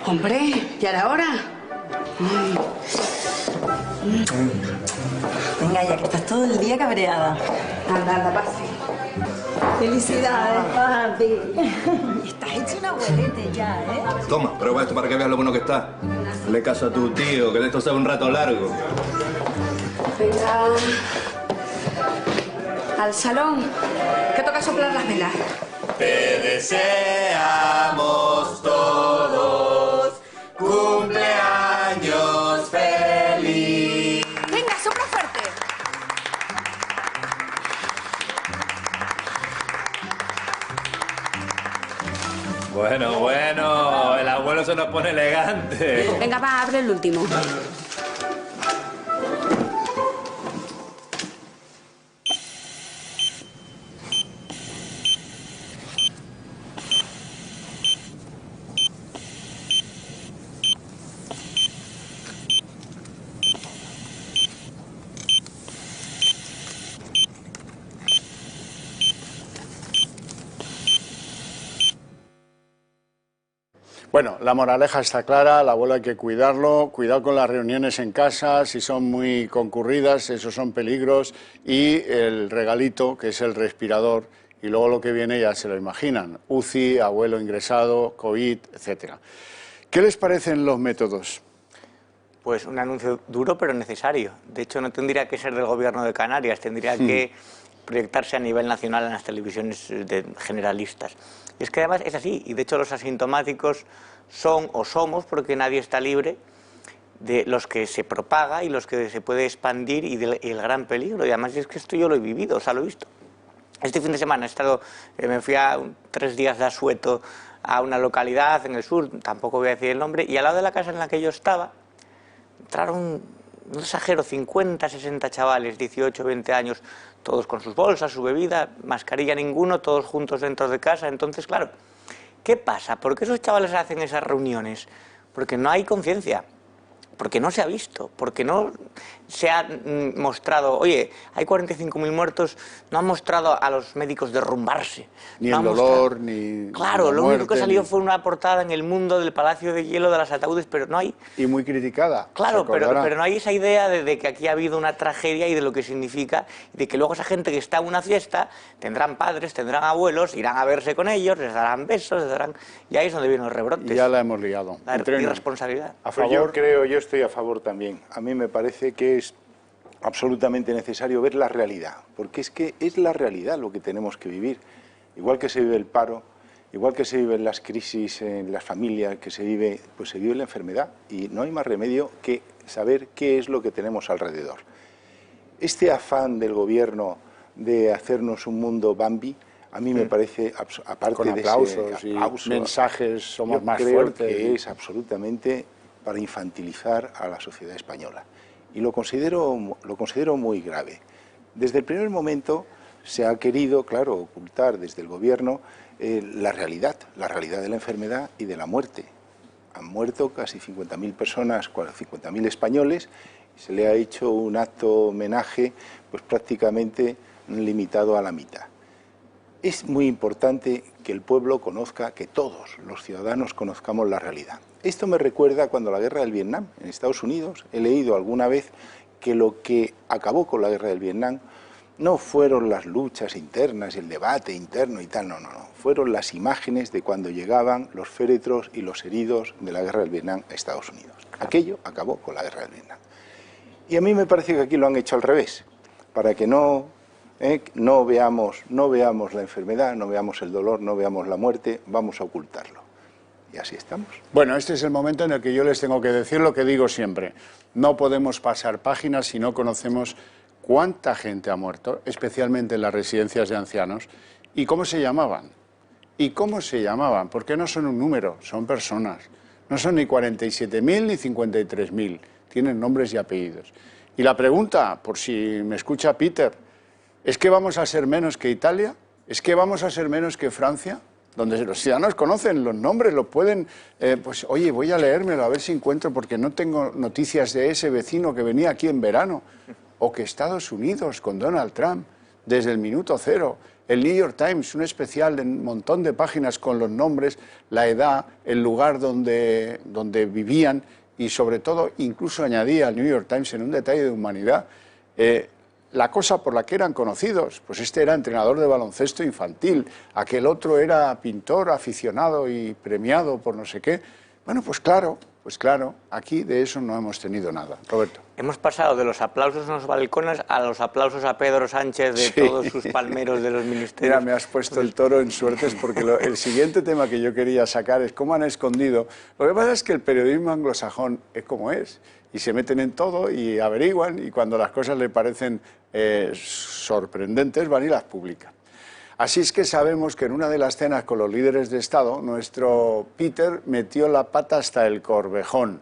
X: Hombre, ¿ya era hora? Venga, ya que estás todo el día cabreada. Anda, pase. Felicidades, papi. Estás hecho un abuelete ya, ¿eh?
Y: Toma, prueba esto para que veas lo bueno que está. Dale caso a tu tío, que de esto sea un rato largo.
X: Venga. Al salón, que toca soplar las velas.
C: Te deseamos todos cumpleaños feliz.
D: Venga, sopla fuerte.
C: Bueno, bueno, el abuelo se nos pone elegante.
X: Venga, va, abre el último.
A: Bueno, la moraleja está clara, el abuelo hay que cuidarlo, cuidado con las reuniones en casa, si son muy concurridas, esos son peligros, y el regalito, que es el respirador, y luego lo que viene ya se lo imaginan, UCI, abuelo ingresado, COVID, etcétera. ¿Qué les parecen los métodos?
E: Pues un anuncio duro pero necesario. De hecho, no tendría que ser del Gobierno de Canarias, tendría que proyectarse a nivel nacional en las televisiones generalistas. Y es que además es así, y de hecho los asintomáticos son o somos, porque nadie está libre, de los que se propaga y los que se puede expandir y el gran peligro. Y además es que esto yo lo he vivido, o sea, lo he visto. Este fin de semana me fui a 3 días de asueto a una localidad en el sur, tampoco voy a decir el nombre, y al lado de la casa en la que yo estaba, entraron, no exagero, 50, 60 chavales, 18, 20 años, todos con sus bolsas, su bebida, mascarilla ninguno, todos juntos dentro de casa. Entonces, claro, ¿qué pasa? ¿Por qué esos chavales hacen esas reuniones? Porque no hay conciencia, porque no se ha visto, porque no se ha mostrado, oye, hay 45.000 muertos, no han mostrado a los médicos derrumbarse.
A: Ni
E: no
A: el dolor, ni
E: claro,
A: la
E: lo
A: muerte,
E: único que salió fue una portada en El Mundo del Palacio de Hielo de las Ataúdes, pero no hay...
A: Y muy criticada.
E: Claro, pero no hay esa idea de que aquí ha habido una tragedia y de lo que significa, de que luego esa gente que está en una fiesta, tendrán padres, tendrán abuelos, irán a verse con ellos, les darán besos, y ahí es donde vienen los rebrotes.
A: Y ya la hemos liado.
E: La irresponsabilidad.
F: A favor, yo estoy a favor también. A mí me parece que es absolutamente necesario ver la realidad, porque es que es la realidad lo que tenemos que vivir. Igual que se vive el paro, igual que se viven las crisis en las familias, que se vive la enfermedad, y no hay más remedio que saber qué es lo que tenemos alrededor. Este afán del gobierno de hacernos un mundo Bambi, a mí me parece, aparte
A: con
F: de
A: aplausos
F: ese
A: y
F: aplauso,
A: mensajes, somos más
F: creo
A: fuertes.
F: Que es absolutamente para infantilizar a la sociedad española. Y lo considero muy grave. Desde el primer momento se ha querido, claro, ocultar desde el gobierno la realidad de la enfermedad y de la muerte. Han muerto casi 50.000 personas, 50.000 españoles, y se le ha hecho un acto homenaje pues prácticamente limitado a la mitad. Es muy importante que el pueblo conozca, que todos los ciudadanos conozcamos la realidad. Esto me recuerda cuando la guerra del Vietnam, en Estados Unidos, he leído alguna vez que lo que acabó con la guerra del Vietnam no fueron las luchas internas y el debate interno y tal, no. Fueron las imágenes de cuando llegaban los féretros y los heridos de la guerra del Vietnam a Estados Unidos. Aquello acabó con la guerra del Vietnam. Y a mí me parece que aquí lo han hecho al revés, para que no veamos la enfermedad, no veamos el dolor, no veamos la muerte, vamos a ocultarlo. Y así estamos.
A: Bueno, este es el momento en el que yo les tengo que decir lo que digo siempre. No podemos pasar páginas si no conocemos cuánta gente ha muerto, especialmente en las residencias de ancianos, y cómo se llamaban. ¿Y cómo se llamaban? Porque no son un número, son personas. No son ni 47.000 ni 53.000, tienen nombres y apellidos. Y la pregunta, por si me escucha Peter, ¿es que vamos a ser menos que Italia? ¿Es que vamos a ser menos que Francia? Donde los ciudadanos conocen los nombres, los pueden, pues oye, voy a leérmelo a ver si encuentro, porque no tengo noticias de ese vecino que venía aquí en verano, o que Estados Unidos con Donald Trump, desde el minuto cero, el New York Times, un especial de un montón de páginas con los nombres, la edad, el lugar donde vivían, y sobre todo, incluso añadía al New York Times en un detalle de humanidad, la cosa por la que eran conocidos. Pues este era entrenador de baloncesto infantil, aquel otro era pintor aficionado y premiado por no sé qué. Bueno, pues claro, aquí de eso no hemos tenido nada. Roberto.
E: Hemos pasado de los aplausos en los balcones a los aplausos a Pedro Sánchez de todos sus palmeros de los ministerios.
A: Mira, me has puesto el toro en suertes porque el siguiente tema que yo quería sacar es cómo han escondido. Lo que pasa es que el periodismo anglosajón es como es y se meten en todo y averiguan y cuando las cosas le parecen sorprendentes van y las publican. Así es que sabemos que en una de las cenas con los líderes de Estado, nuestro Peter metió la pata hasta el corvejón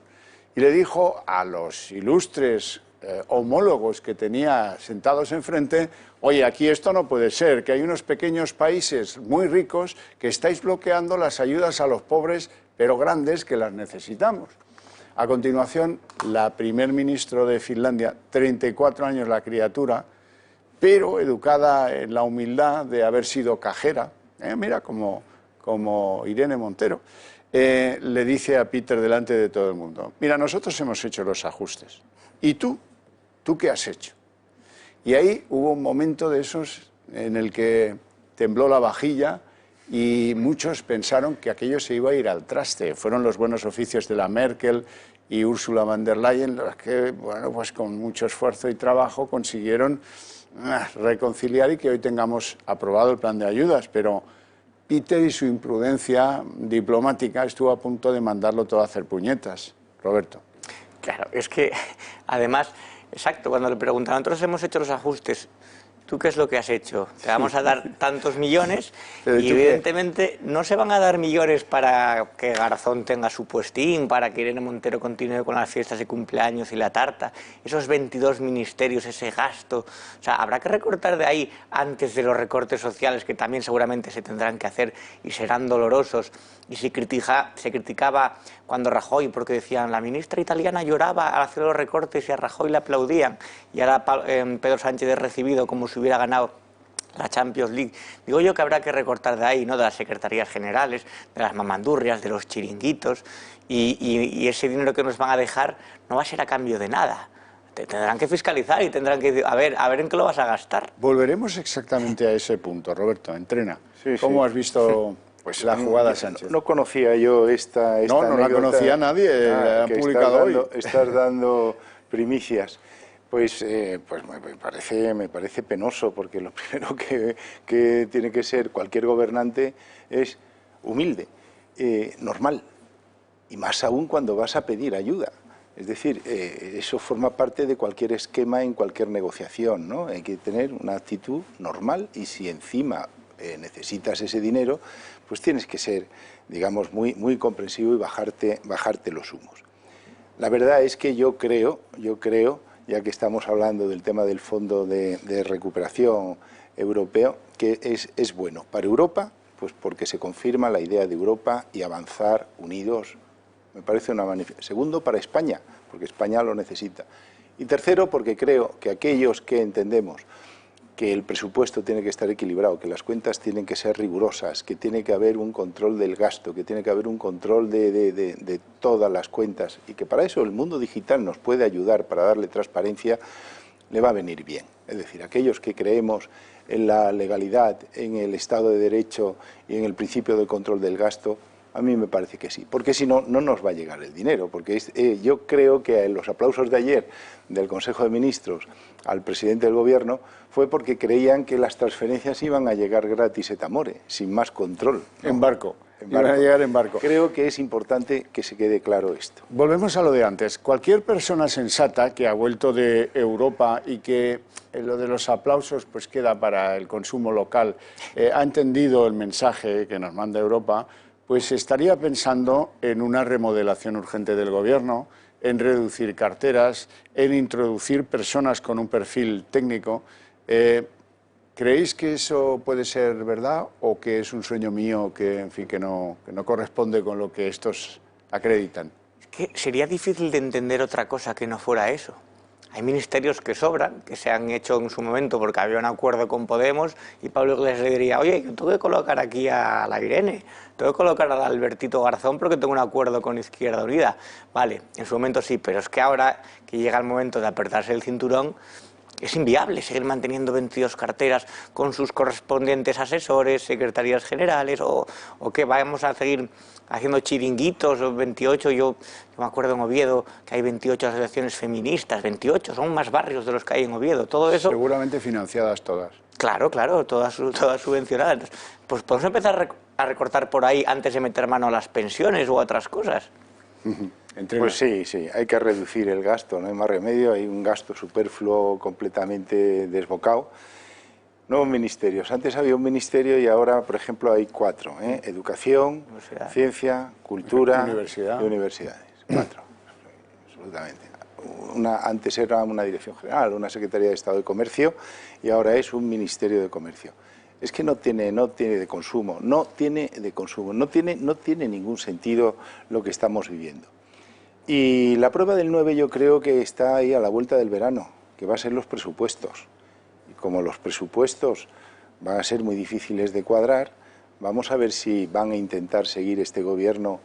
A: y le dijo a los ilustres homólogos que tenía sentados enfrente, oye, aquí esto no puede ser, que hay unos pequeños países muy ricos que estáis bloqueando las ayudas a los pobres, pero grandes, que las necesitamos. A continuación, la primer ministro de Finlandia, 34 años la criatura, pero educada en la humildad de haber sido cajera, mira, como Irene Montero, le dice a Peter delante de todo el mundo, mira, nosotros hemos hecho los ajustes, ¿y tú? ¿Tú qué has hecho? Y ahí hubo un momento de esos en el que tembló la vajilla y muchos pensaron que aquello se iba a ir al traste. Fueron los buenos oficios de la Merkel y Ursula von der Leyen los que, bueno, pues con mucho esfuerzo y trabajo consiguieron reconciliar y que hoy tengamos aprobado el plan de ayudas, pero Peter y su imprudencia diplomática estuvo a punto de mandarlo todo a hacer puñetas. Roberto.
E: Claro, es que además, exacto, cuando le preguntaron, nosotros hemos hecho los ajustes, ¿tú qué es lo que has hecho? Te vamos a dar tantos millones y evidentemente no se van a dar millones para que Garzón tenga su puestín, para que Irene Montero continúe con las fiestas de cumpleaños y la tarta. Esos 22 ministerios, ese gasto, o sea, habrá que recortar de ahí antes de los recortes sociales que también seguramente se tendrán que hacer y serán dolorosos. Y se criticaba cuando Rajoy, porque decían, la ministra italiana lloraba al hacer los recortes y a Rajoy le aplaudían, y ahora Pedro Sánchez es recibido como si hubiera ganado la Champions League. Digo yo que habrá que recortar de ahí, ¿no? De las secretarías generales, de las mamandurrias, de los chiringuitos, y ese dinero que nos van a dejar no va a ser a cambio de nada. Te tendrán que fiscalizar y tendrán que decir, a ver en qué lo vas a gastar.
A: Volveremos exactamente a ese punto, Roberto. Entrena. ¿Cómo has visto pues la jugada Sánchez?
F: No conocía yo esta
A: no la conocía nadie, han publicado hoy.
F: Estás dando primicias. Pues me parece penoso, porque lo primero que tiene que ser cualquier gobernante es humilde, normal, y más aún cuando vas a pedir ayuda. Es decir, eso forma parte de cualquier esquema en cualquier negociación, ¿no? Hay que tener una actitud normal y si encima necesitas ese dinero, pues tienes que ser, digamos, muy comprensivo y bajarte los humos. La verdad es que yo creo, ya que estamos hablando del tema del Fondo de Recuperación Europeo, que es bueno para Europa, pues porque se confirma la idea de Europa y avanzar unidos. Me parece una magnífica. Segundo, para España, porque España lo necesita. Y tercero, porque creo que aquellos que entendemos que el presupuesto tiene que estar equilibrado, que las cuentas tienen que ser rigurosas, que tiene que haber un control del gasto, que tiene que haber un control de todas las cuentas y que para eso el mundo digital nos puede ayudar para darle transparencia, le va a venir bien. Es decir, aquellos que creemos en la legalidad, en el Estado de Derecho y en el principio del control del gasto, a mí me parece que sí, porque si no, no nos va a llegar el dinero, porque yo creo que los aplausos de ayer del Consejo de Ministros al presidente del Gobierno fue porque creían que las transferencias iban a llegar gratis et amore, sin más control, ¿no?
A: En barco. Iban a llegar en barco.
F: Creo que es importante que se quede claro esto.
A: Volvemos a lo de antes. Cualquier persona sensata que ha vuelto de Europa y que lo de los aplausos pues queda para el consumo local, ha entendido el mensaje que nos manda Europa, pues estaría pensando en una remodelación urgente del Gobierno, en reducir carteras, en introducir personas con un perfil técnico. ¿Creéis que eso puede ser verdad o que es un sueño mío que, en fin, que no corresponde con lo que estos acreditan?
E: Es que sería difícil de entender otra cosa que no fuera eso. Hay ministerios que sobran, que se han hecho en su momento porque había un acuerdo con Podemos y Pablo Iglesias le diría, oye, tengo que colocar aquí a la Irene, tengo que colocar a Albertito Garzón porque tengo un acuerdo con Izquierda Unida. Vale, en su momento sí, pero es que ahora que llega el momento de apretarse el cinturón, es inviable seguir manteniendo 22 carteras con sus correspondientes asesores, secretarías generales o que vamos a seguir haciendo chiringuitos, o 28, yo me acuerdo en Oviedo que hay 28 asociaciones feministas, 28, son más barrios de los que hay en Oviedo, todo eso...
A: Seguramente financiadas todas.
E: Claro, todas subvencionadas. Pues podemos empezar a recortar por ahí antes de meter mano a las pensiones u otras cosas.
F: Pues sí, hay que reducir el gasto, no hay más remedio, hay un gasto superfluo completamente desbocado. Nuevos ministerios, antes había un ministerio y ahora, por ejemplo, hay 4, educación, ciencia, cultura y universidades, 4, absolutamente. Antes era una dirección general, una Secretaría de Estado de Comercio y ahora es un Ministerio de Comercio. Es que no tiene de consumo, no tiene ningún sentido lo que estamos viviendo. Y la prueba del 9 yo creo que está ahí a la vuelta del verano, que va a ser los presupuestos. Y como los presupuestos van a ser muy difíciles de cuadrar, vamos a ver si van a intentar seguir este gobierno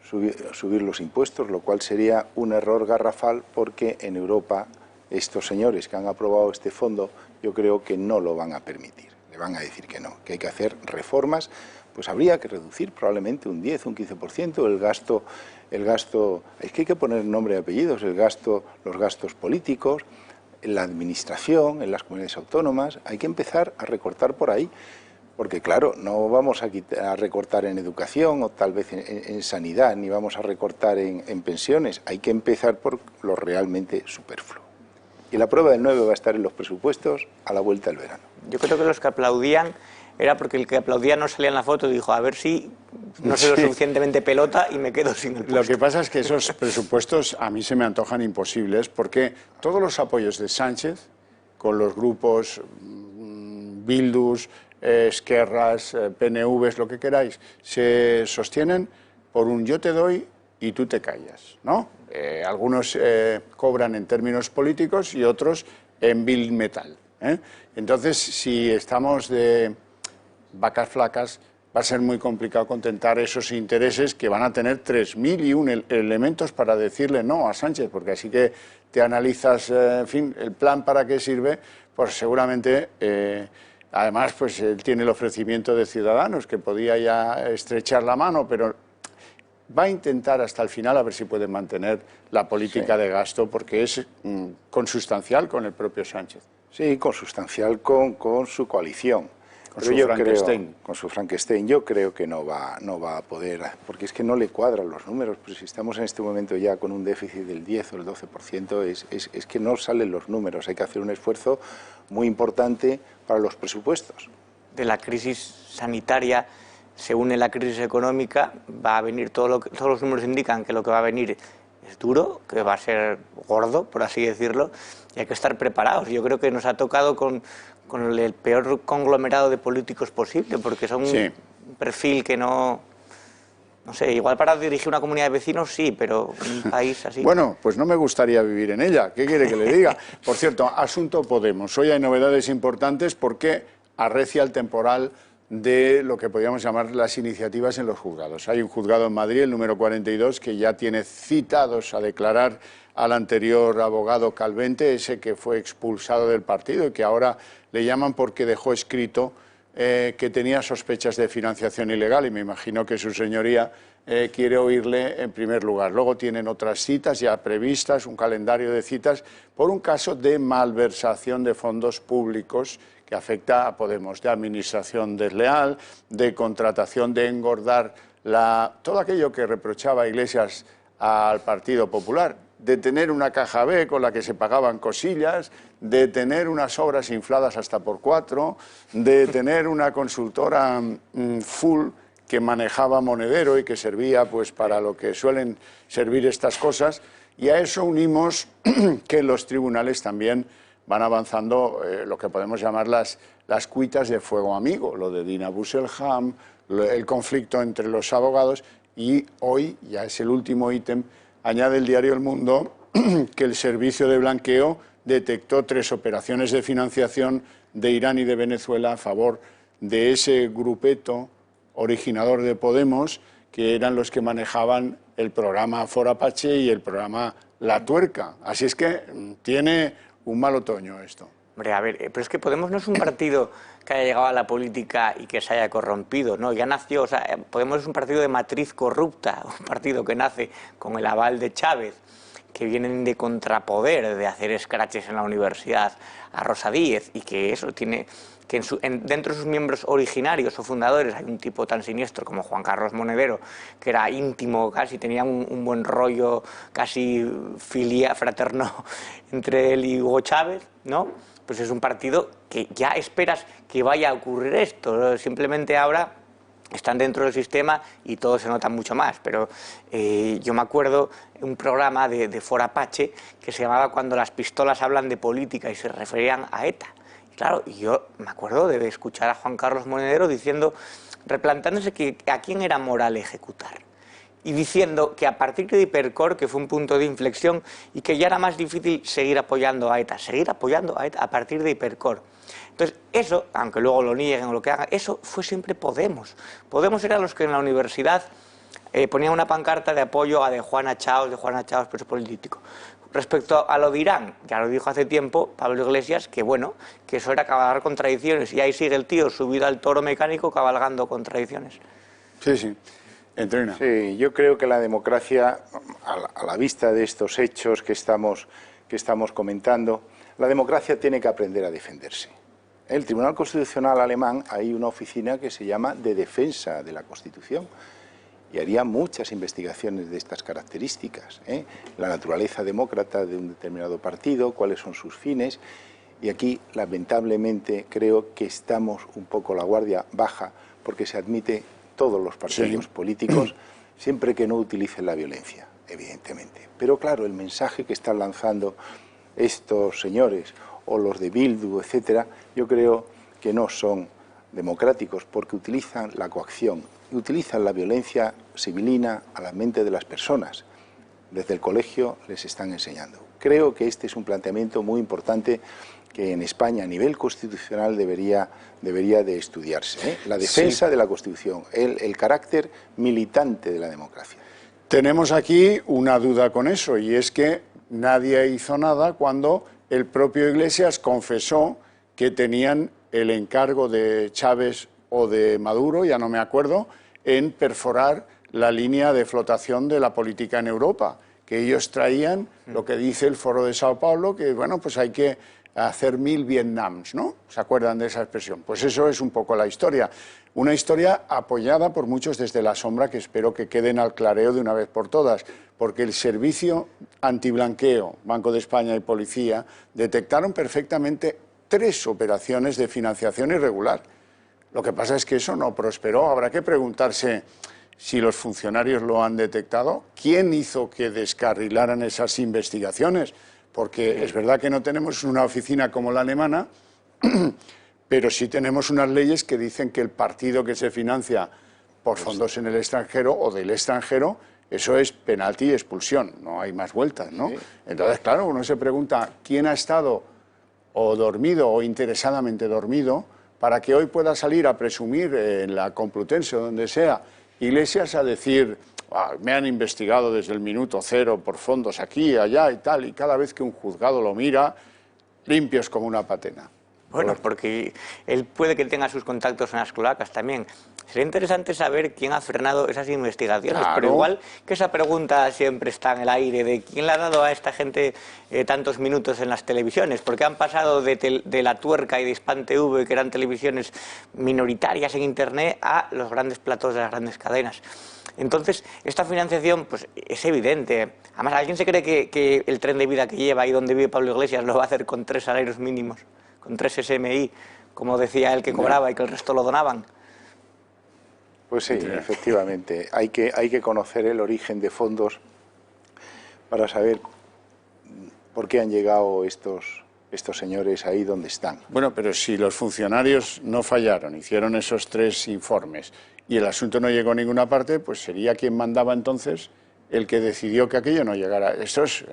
F: subir los impuestos, lo cual sería un error garrafal porque en Europa estos señores que han aprobado este fondo yo creo que no lo van a permitir. Le van a decir que no, que hay que hacer reformas, pues habría que reducir probablemente un 10, un 15% el gasto, es que hay que poner nombre y apellidos, los gastos políticos, en la administración, en las comunidades autónomas, hay que empezar a recortar por ahí. Porque claro, no vamos a recortar en educación o tal vez en sanidad, ni vamos a recortar en pensiones. Hay que empezar por lo realmente superfluo. Y la prueba del 9 va a estar en los presupuestos a la vuelta del verano.
E: Yo creo que los que aplaudían era porque el que aplaudía no salía en la foto y dijo, a ver si no soy lo suficientemente pelota y me quedo sin el puesto.
A: Lo que pasa es que esos presupuestos a mí se me antojan imposibles porque todos los apoyos de Sánchez con los grupos Bildus, Esquerras, PNVs, lo que queráis, se sostienen por un yo te doy y tú te callas, ¿no? Algunos cobran en términos políticos y otros en bill metal, ¿eh? Entonces, si estamos de vacas flacas, va a ser muy complicado contentar esos intereses que van a tener 3001 elementos para decirle no a Sánchez, porque así que te analizas, en fin, el plan para qué sirve, pues seguramente... Además, pues él tiene el ofrecimiento de Ciudadanos, que podía ya estrechar la mano, pero va a intentar hasta el final a ver si puede mantener la política de gasto, porque es consustancial con el propio Sánchez.
F: Sí, consustancial con su coalición.
A: Con su Frankenstein.
F: Con su Frankenstein. Yo creo que no va a poder, porque es que no le cuadran los números, pero si estamos en este momento ya con un déficit del 10 o el 12%, es que no salen los números, hay que hacer un esfuerzo muy importante para los presupuestos.
E: De la crisis sanitaria se une la crisis económica, va a venir todos los números indican que lo que va a venir es duro, que va a ser gordo, por así decirlo, y hay que estar preparados. Yo creo que nos ha tocado con el peor conglomerado de políticos posible, porque son un perfil que no sé, igual para dirigir una comunidad de vecinos sí, pero un país así...
A: Bueno, pues no me gustaría vivir en ella, ¿qué quiere que le diga? Por cierto, asunto Podemos, hoy hay novedades importantes porque arrecia el temporal de lo que podríamos llamar las iniciativas en los juzgados. Hay un juzgado en Madrid, el número 42, que ya tiene citados a declarar al anterior abogado Calvente, ese que fue expulsado del partido y que ahora le llaman porque dejó escrito que tenía sospechas de financiación ilegal, y me imagino que su señoría quiere oírle en primer lugar. Luego tienen otras citas ya previstas, un calendario de citas, por un caso de malversación de fondos públicos que afecta a Podemos, de administración desleal, de contratación, de engordar todo aquello que reprochaba Iglesias al Partido Popular, de tener una caja B con la que se pagaban cosillas, de tener unas obras infladas hasta por 4, de tener una consultora full que manejaba monedero y que servía pues para lo que suelen servir estas cosas, y a eso unimos que los tribunales también van avanzando lo que podemos llamar las cuitas de fuego amigo, lo de Dina Busselham, el conflicto entre los abogados, y hoy, ya es el último ítem, añade el diario El Mundo que el servicio de blanqueo detectó 3 operaciones de financiación de Irán y de Venezuela a favor de ese grupeto originador de Podemos, que eran los que manejaban el programa For Apache y el programa La Tuerca. Así es que tiene un mal otoño esto.
E: Hombre, a ver, pero es que Podemos no es un partido que haya llegado a la política y que se haya corrompido, ¿no? Ya nació, o sea, Podemos es un partido de matriz corrupta, un partido que nace con el aval de Chávez, que vienen de contrapoder, de hacer escraches en la universidad a Rosa Díez, y que eso tiene, que dentro de sus miembros originarios o fundadores hay un tipo tan siniestro como Juan Carlos Monedero, que era íntimo casi, tenía un buen rollo casi fraterno entre él y Hugo Chávez, ¿no? Pues es un partido que ya esperas que vaya a ocurrir esto, ¿no? Simplemente ahora están dentro del sistema y todo se nota mucho más, pero yo me acuerdo un programa de For Apache que se llamaba Cuando las pistolas hablan de política y se referían a ETA. Y claro, yo me acuerdo de escuchar a Juan Carlos Monedero diciendo, replantándose que a quién era moral ejecutar. Y diciendo que a partir de Hipercor, que fue un punto de inflexión, y que ya era más difícil seguir apoyando a ETA a partir de Hipercor. Entonces, eso, aunque luego lo nieguen o lo que hagan, eso fue siempre Podemos. Podemos eran los que en la universidad ponían una pancarta de apoyo a de Juana Chaos, preso político. Respecto a lo de Irán, ya lo dijo hace tiempo Pablo Iglesias, que bueno, que eso era cabalgar contradicciones, y ahí sigue el tío subido al toro mecánico cabalgando contradicciones.
A: Sí, sí. Entrena.
F: Sí, yo creo que la democracia, a la vista de estos hechos que estamos comentando, la democracia tiene que aprender a defenderse. En el Tribunal Constitucional alemán hay una oficina que se llama de defensa de la Constitución y haría muchas investigaciones de estas características, ¿eh? La naturaleza demócrata de un determinado partido, cuáles son sus fines, y aquí lamentablemente creo que estamos un poco la guardia baja porque se admite todos los partidos políticos, siempre que no utilicen la violencia, evidentemente. Pero claro, el mensaje que están lanzando estos señores, o los de Bildu, etcétera, yo creo que no son democráticos, porque utilizan la coacción, y utilizan la violencia civilina a la mente de las personas. Desde el colegio les están enseñando. Creo que este es un planteamiento muy importante que en España a nivel constitucional debería de estudiarse, ¿eh? La defensa de la Constitución, el carácter militante de la democracia.
A: Tenemos aquí una duda con eso, y es que nadie hizo nada cuando el propio Iglesias confesó que tenían el encargo de Chávez o de Maduro, ya no me acuerdo, en perforar la línea de flotación de la política en Europa, que ellos traían lo que dice el Foro de Sao Paulo, que bueno, pues hay que hacer 1000 Vietnams, ¿no? ¿Se acuerdan de esa expresión? Pues eso es un poco la historia. Una historia apoyada por muchos desde la sombra, que espero que queden al clareo de una vez por todas, porque el Servicio Antiblanqueo, Banco de España y Policía detectaron perfectamente 3 operaciones de financiación irregular. Lo que pasa es que eso no prosperó. Habrá que preguntarse si los funcionarios lo han detectado, quién hizo que descarrilaran esas investigaciones, porque es verdad que no tenemos una oficina como la alemana, pero sí tenemos unas leyes que dicen que el partido que se financia por fondos en el extranjero o del extranjero, eso es penalti y expulsión, no hay más vueltas, ¿no? Sí. Entonces, claro, uno se pregunta quién ha estado o dormido o interesadamente dormido para que hoy pueda salir a presumir en la Complutense o donde sea, Iglesias, a decir, me han investigado desde el minuto cero por fondos aquí, allá y tal, y cada vez que un juzgado lo mira, limpios como una patena.
E: Bueno, porque él puede que tenga sus contactos en las cloacas también. Sería interesante saber quién ha frenado esas investigaciones, claro. Pero igual que esa pregunta siempre está en el aire de quién le ha dado a esta gente tantos minutos en las televisiones, porque han pasado de La Tuerca y de Hispan TV, que eran televisiones minoritarias en Internet, a los grandes platós de las grandes cadenas. Entonces, esta financiación pues es evidente. Además, ¿alguien se cree que el tren de vida que lleva ahí donde vive Pablo Iglesias lo va a hacer con 3 salarios mínimos? Con 3 SMI, como decía él que cobraba y que el resto lo donaban.
F: Pues sí, efectivamente. Hay que conocer el origen de fondos para saber por qué han llegado estos señores ahí donde están.
A: Bueno, pero si los funcionarios no fallaron, hicieron esos 3 informes y el asunto no llegó a ninguna parte, pues sería quien mandaba entonces el que decidió que aquello no llegara. Eso es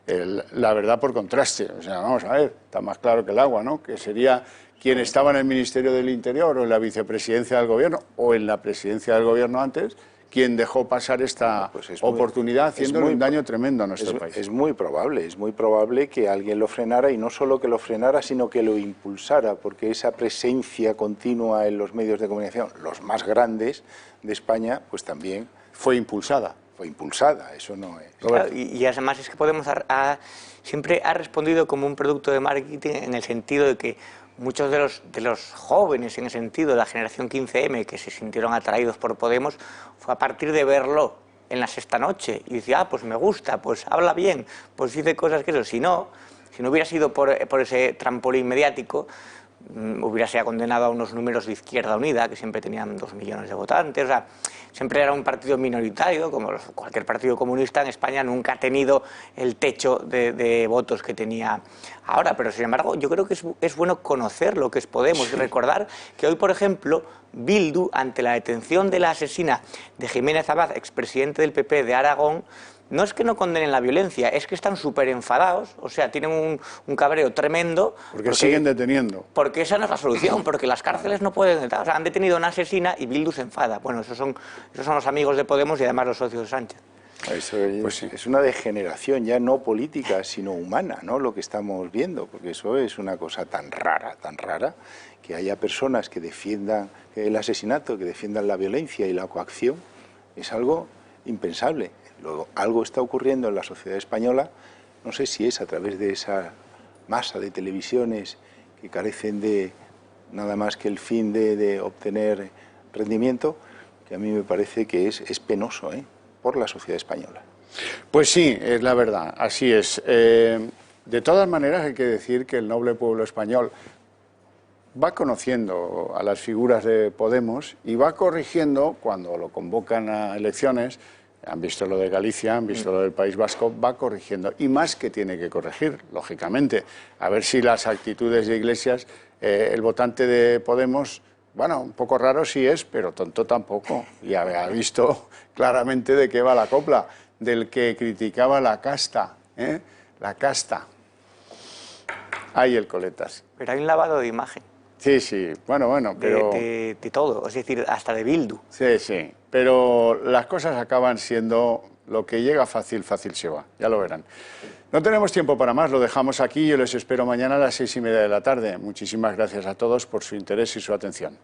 A: la verdad por contraste. O sea, vamos a ver, está más claro que el agua, ¿no? Que sería quien estaba en el Ministerio del Interior o en la vicepresidencia del Gobierno o en la presidencia del Gobierno antes, quien dejó pasar esta oportunidad, haciéndole un daño tremendo a nuestro país.
F: Es muy probable que alguien lo frenara, y no solo que lo frenara, sino que lo impulsara, porque esa presencia continua en los medios de comunicación, los más grandes de España, pues también
A: fue impulsada.
F: Eso no es.
E: Claro, y además es que Podemos siempre ha respondido como un producto de marketing, en el sentido de que muchos de los jóvenes, en el sentido de la generación 15M, que se sintieron atraídos por Podemos, fue a partir de verlo en La Sexta Noche y dice, pues me gusta, pues habla bien, pues dice cosas que eso. Si no hubiera sido por ese trampolín mediático, hubiera sido condenado a unos números de Izquierda Unida, que siempre tenían 2 millones de votantes. O sea, siempre era un partido minoritario, como cualquier partido comunista en España. Nunca ha tenido el techo de votos que tenía ahora, pero sin embargo yo creo que es bueno conocer lo que es Podemos y recordar que hoy, por ejemplo, Bildu, ante la detención de la asesina de Jiménez Abad, expresidente del PP de Aragón, no es que no condenen la violencia, es que están súper enfadados, o sea, tienen un cabreo tremendo.
A: Porque siguen deteniendo.
E: Porque esa no es la solución, porque las cárceles no pueden... O sea, han detenido a una asesina y Bildu se enfada. Bueno, esos son los amigos de Podemos y además los socios de Sánchez.
F: Eso es una degeneración ya no política, sino humana, ¿no? Lo que estamos viendo, porque eso es una cosa tan rara, que haya personas que defiendan el asesinato, que defiendan la violencia y la coacción, es algo impensable. Luego, algo está ocurriendo en la sociedad española, no sé si es a través de esa masa de televisiones que carecen de nada más que el fin de obtener rendimiento, que a mí me parece que es penoso, por la sociedad española.
A: Pues sí, es la verdad, así es. De todas maneras, hay que decir que el noble pueblo español va conociendo a las figuras de Podemos y va corrigiendo cuando lo convocan a elecciones. Han visto lo de Galicia, han visto lo del País Vasco, va corrigiendo. Y más que tiene que corregir, lógicamente. A ver si las actitudes de Iglesias, el votante de Podemos, bueno, un poco raro sí es, pero tonto tampoco. Y ha visto claramente de qué va la copla, del que criticaba la casta, la casta. Ahí el coletas.
E: Pero hay un lavado de imagen.
A: Sí, bueno, pero...
E: De todo, es decir, hasta de Bildu.
A: Sí, pero las cosas acaban siendo lo que llega fácil se va, ya lo verán. No tenemos tiempo para más, lo dejamos aquí, yo les espero mañana a las 6:30 de la tarde. Muchísimas gracias a todos por su interés y su atención.